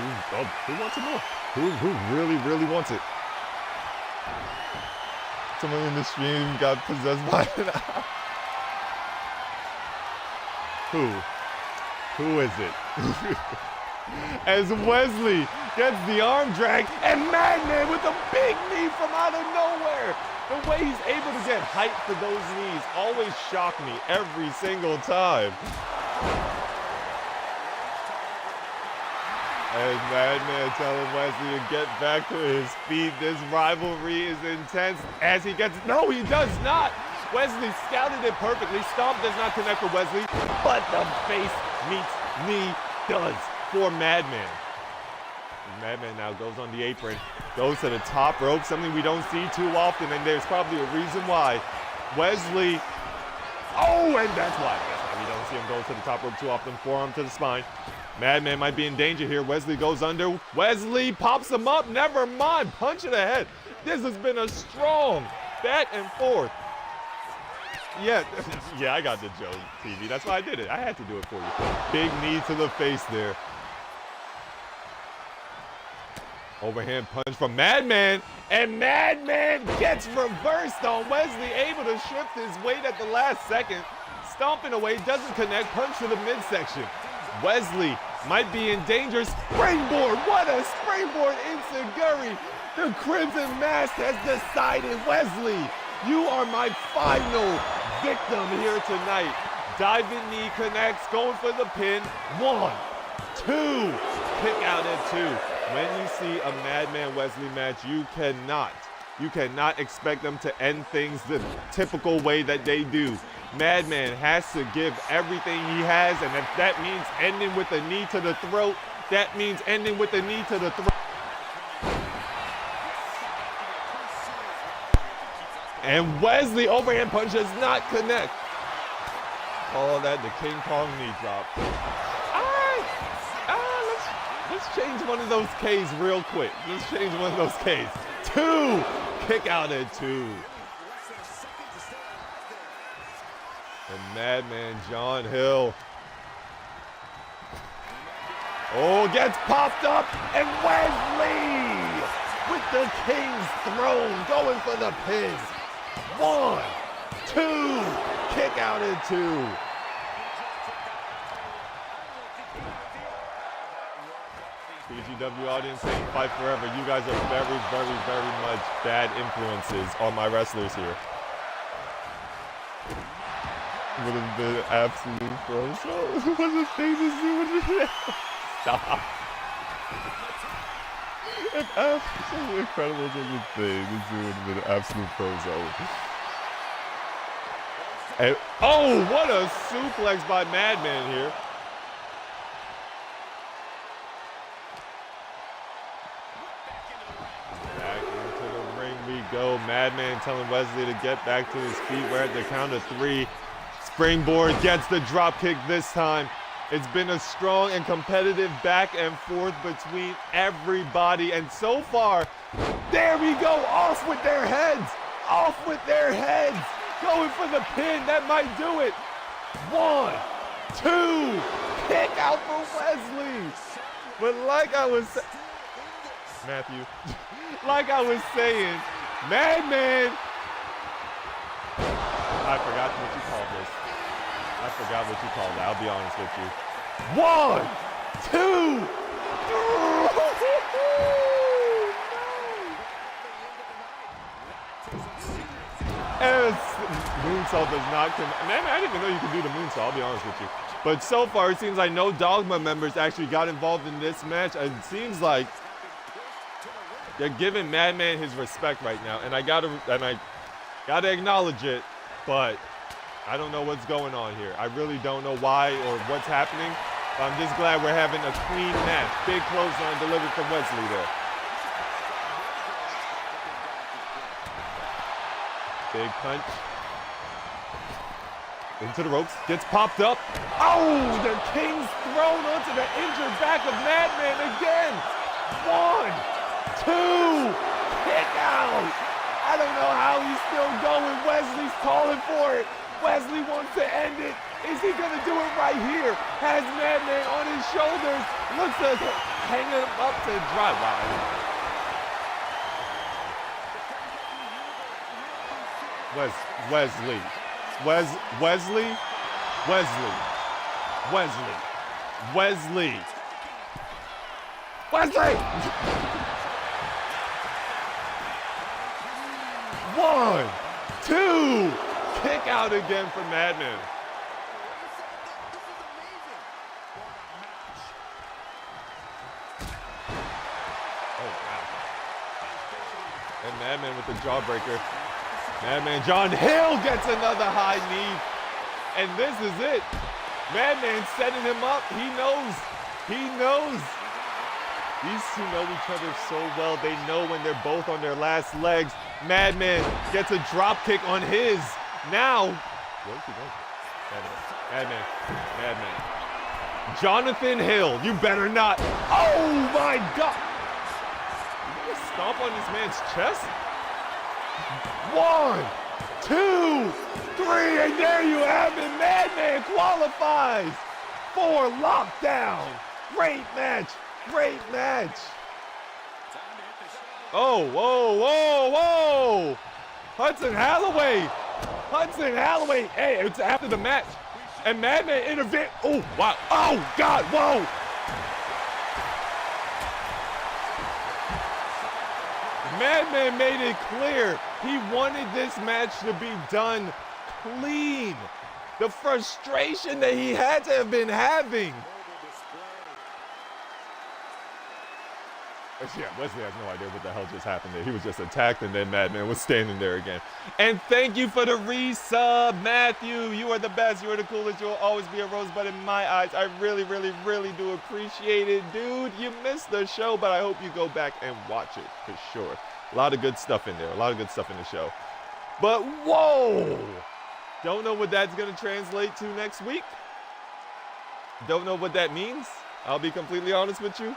wants it more? Who really wants it? Someone in the stream got possessed by an owl. Who is it? As Wesley gets the arm drag, and Madman with a big knee from out of nowhere. The way he's able to get height for those knees always shock me every single time. As Madman telling Wesley to get back to his feet. This rivalry is intense as he gets, no, he does not. Wesley scouted it perfectly. Stomp does not connect for Wesley, but the face meets knee does for Madman. Madman now goes on the apron, goes to the top rope, something we don't see too often, and there's probably a reason why. Wesley, oh, and that's why we don't see him go to the top rope too often. Forearm to the spine. Madman might be in danger here. Wesley goes under. Wesley pops him up. Never mind. Punch to the head. This has been a strong back and forth. Yeah, I got the joke, TV. That's why I did it. I had to do it for you. Big knee to the face there. Overhand punch from Madman. And Madman gets reversed on Wesley. Able to shift his weight at the last second. Stomping away. Doesn't connect. Punch to the midsection. Wesley might be in danger. Springboard. What a springboard enziguri. The Crimson Mask has decided. Wesley, you are my final victim here tonight. Diving knee connects. Going for the pin. 1, 2. Kick out at 2. When you see a Madman Wesley match, you cannot expect them to end things the typical way that they do. Madman has to give everything he has, and if that means ending with a knee to the throat, that means ending with a knee to the throat. And Wesley overhand punch does not connect. Oh, that the King Kong knee drop. Let's change one of those K's real quick. Let's change one of those K's. 2. Kick out at 2. And Madman John Hill. Oh, gets popped up, and Wesley The King's Throne going for the pin. 1, 2, kick out at 2. PGW audience saying fight forever. You guys are very, very, very much bad influences on my wrestlers here. Would have been absolute pro show. What a thing to do. Stop. If absolute incredible was a thing, this would have been an absolute pro zone. And, oh, what a suplex by Madman here. Back into the ring we go. Madman telling Wesley to get back to his feet. We're at the count of 3. Springboard gets the drop kick this time. It's been a strong and competitive back and forth between everybody. And so far, there we go. Off with their heads. Off with their heads. Going for the pin. That might do it. 1, 2. Kick out for Wesley. But like I was Matthew, like I was saying, Madman. I forgot what you called this. I forgot what you called it. I'll be honest with you. 1, 2, 3. And moonsault does not come. Man, I didn't even know you could do the moonsault. I'll be honest with you. But so far, it seems like no Dogma members actually got involved in this match. It seems like they're giving Madman his respect right now, and I gotta acknowledge it. But I don't know what's going on here. I really don't know why or what's happening. But I'm just glad we're having a clean match. Big clothesline delivered from Wesley there. Big punch. Into the ropes. Gets popped up. Oh, the King's thrown onto the injured back of Madman again. 1, 2. Kick out. I don't know how he's still going. Wesley's calling for it. Wesley wants to end it. Is he going to do it right here? Has Madman on his shoulders. Looks like hanging him up to dry. Wow. Wesley. Wesley! 1, 2. Kick out again for Madman. Oh, wow. And Madman with the jawbreaker. Madman John Hill gets another high knee. And this is it. Madman setting him up. He knows. These two know each other so well. They know when they're both on their last legs. Madman gets a drop kick on his. Now, where's he going? Madman. Jonathan Hill, you better not. Oh my God. You gonna stomp on this man's chest? 1, 2, 3, and there you have it. Madman qualifies for Lockdown. Great match. Oh, whoa. Hudson Holloway. Hey, it's after the match. And Madman intervened. Oh, wow. Oh, God, whoa. Madman made it clear he wanted this match to be done clean. The frustration that he had to have been having. Yeah, Wesley has no idea what the hell just happened there. He was just attacked and then Madman was standing there again. And thank you for the resub, Matthew. You are the best. You are the coolest. You will always be a rosebud in my eyes. I really do appreciate it, dude. You missed the show, but I hope you go back and watch it for sure. A lot of good stuff in there. A lot of good stuff in the show. But whoa! Don't know what that's going to translate to next week. Don't know what that means. I'll be completely honest with you.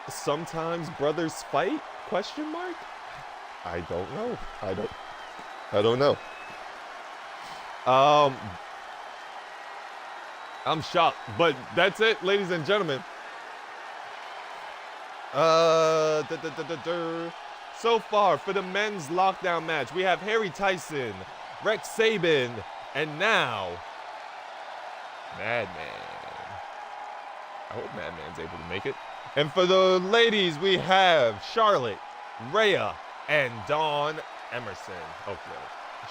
Sometimes brothers fight? Question mark? I don't know. I don't know. I'm shocked, but that's it, ladies and gentlemen. So far for the men's lockdown match, we have Harry Tyson, Rex Saban, and now Madman. I hope Madman's able to make it. And for the ladies, we have Charlotte, Rhea, and Dawn Emerson. Okay.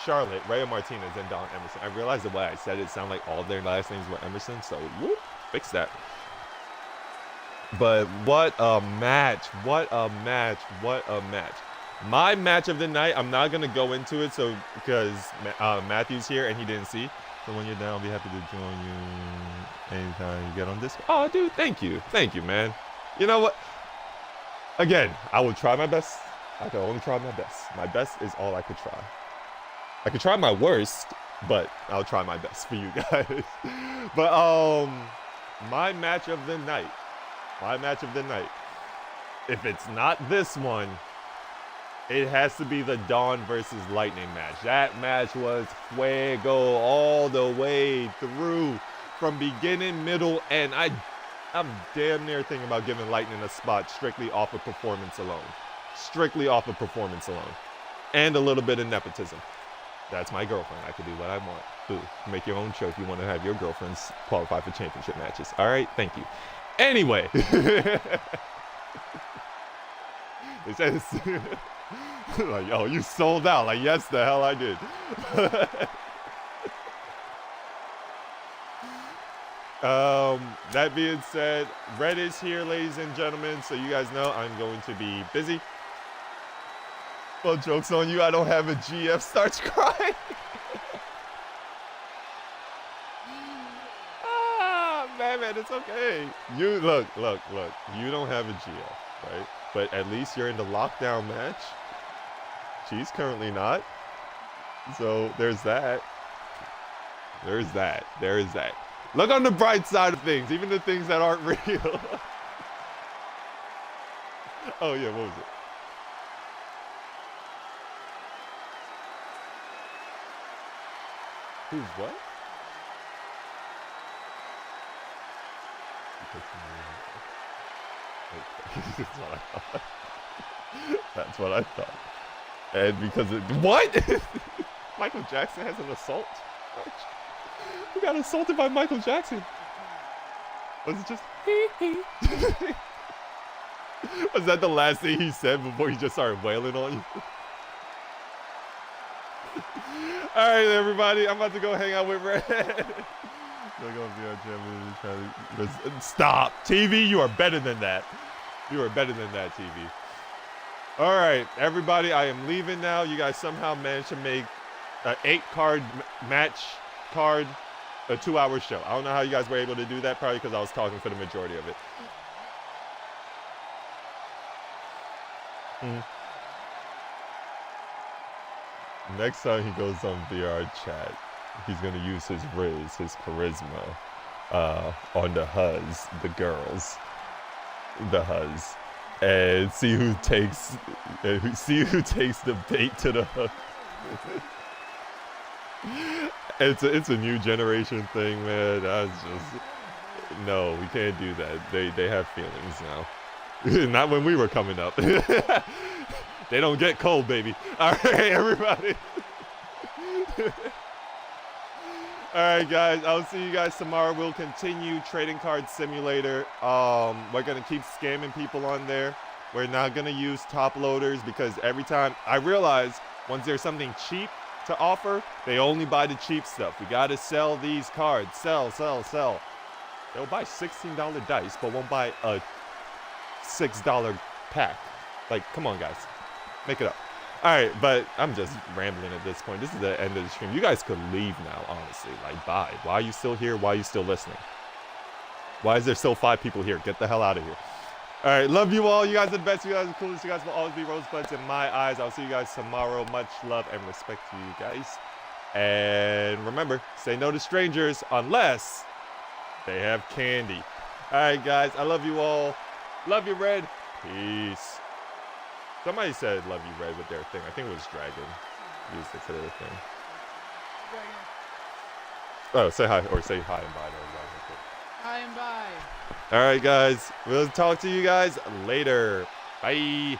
Charlotte, Rhea Martinez, and Dawn Emerson. I realized the way I said it sounded like all their last names were Emerson, so whoop, fix that. But what a match. What a match. What a match. My match of the night, I'm not going to go into it because Matthew's here and he didn't see. So when you're down, I'll be happy to join you anytime you get on this. Oh, dude, thank you. Thank you, man. You know what? Again, I will try my best. I can only try my best. My best is all I could try. I could try my worst, but I'll try my best for you guys. But my match of the night. My match of the night. If it's not this one, it has to be the Dawn versus Lightning match. That match was fuego all the way through, from beginning, middle, end. I'm damn near thinking about giving Lightning a spot strictly off of performance alone. Strictly off of performance alone. And a little bit of nepotism. That's my girlfriend. I can do what I want. Boo. Make your own show if you want to have your girlfriends qualify for championship matches. All right? Thank you. Anyway. It says... like, yo, you sold out. Like, yes, the hell I did. That being said, Red is here, ladies and gentlemen, so you guys know I'm going to be busy. Well, joke's on you, I don't have a GF starts crying. Man, it's okay. You, look, you don't have a GF, right? But at least you're in the lockdown match. She's currently not. So there's that. There's that. There is that. Look on the bright side of things, even the things that aren't real. Oh yeah, what was it? Who's what? That's what I thought. That's what I thought. And because it... What? Michael Jackson has an assault? Who got assaulted by Michael Jackson? Was it just... Was that the last thing he said before he just started wailing on you? Alright, everybody. I'm about to go hang out with Red. Stop. TV, you are better than that. You are better than that, TV. All right, everybody, I am leaving now. You guys somehow managed to make an 8-card match card a 2-hour show. I don't know how you guys were able to do that, probably because I was talking for the majority of it. Next time he goes on VR chat, he's going to use his riz, his charisma, on the huzz, the girls, the huzz. And see who takes the bait to the hook. It's a new generation thing, man. That's just no, we can't do that. They have feelings now. Not when we were coming up. They don't get cold, baby. All right, everybody. All right, guys. I'll see you guys tomorrow. We'll continue Trading Card Simulator. We're going to keep scamming people on there. We're not going to use top loaders because every time I realize once there's something cheap to offer, they only buy the cheap stuff. We got to sell these cards. Sell. They'll buy $16 dice, but won't buy a $6 pack. Like, come on, guys. Make it up. All right, but I'm just rambling at this point. This is the end of the stream. You guys could leave now, honestly. Like, bye. Why are you still here? Why are you still listening? Why is there still 5 people here? Get the hell out of here. All right, love you all. You guys are the best. You guys are the coolest. You guys will always be rosebuds in my eyes. I'll see you guys tomorrow. Much love and respect to you guys. And remember, say no to strangers unless they have candy. All right, guys. I love you all. Love you, Red. Peace. Somebody said love you, Red, with their thing. I think it was Dragon. Used it for their thing. Dragon. Oh, say hi, or say hi and bye to everybody. Hi and bye. All right, guys. We'll talk to you guys later. Bye.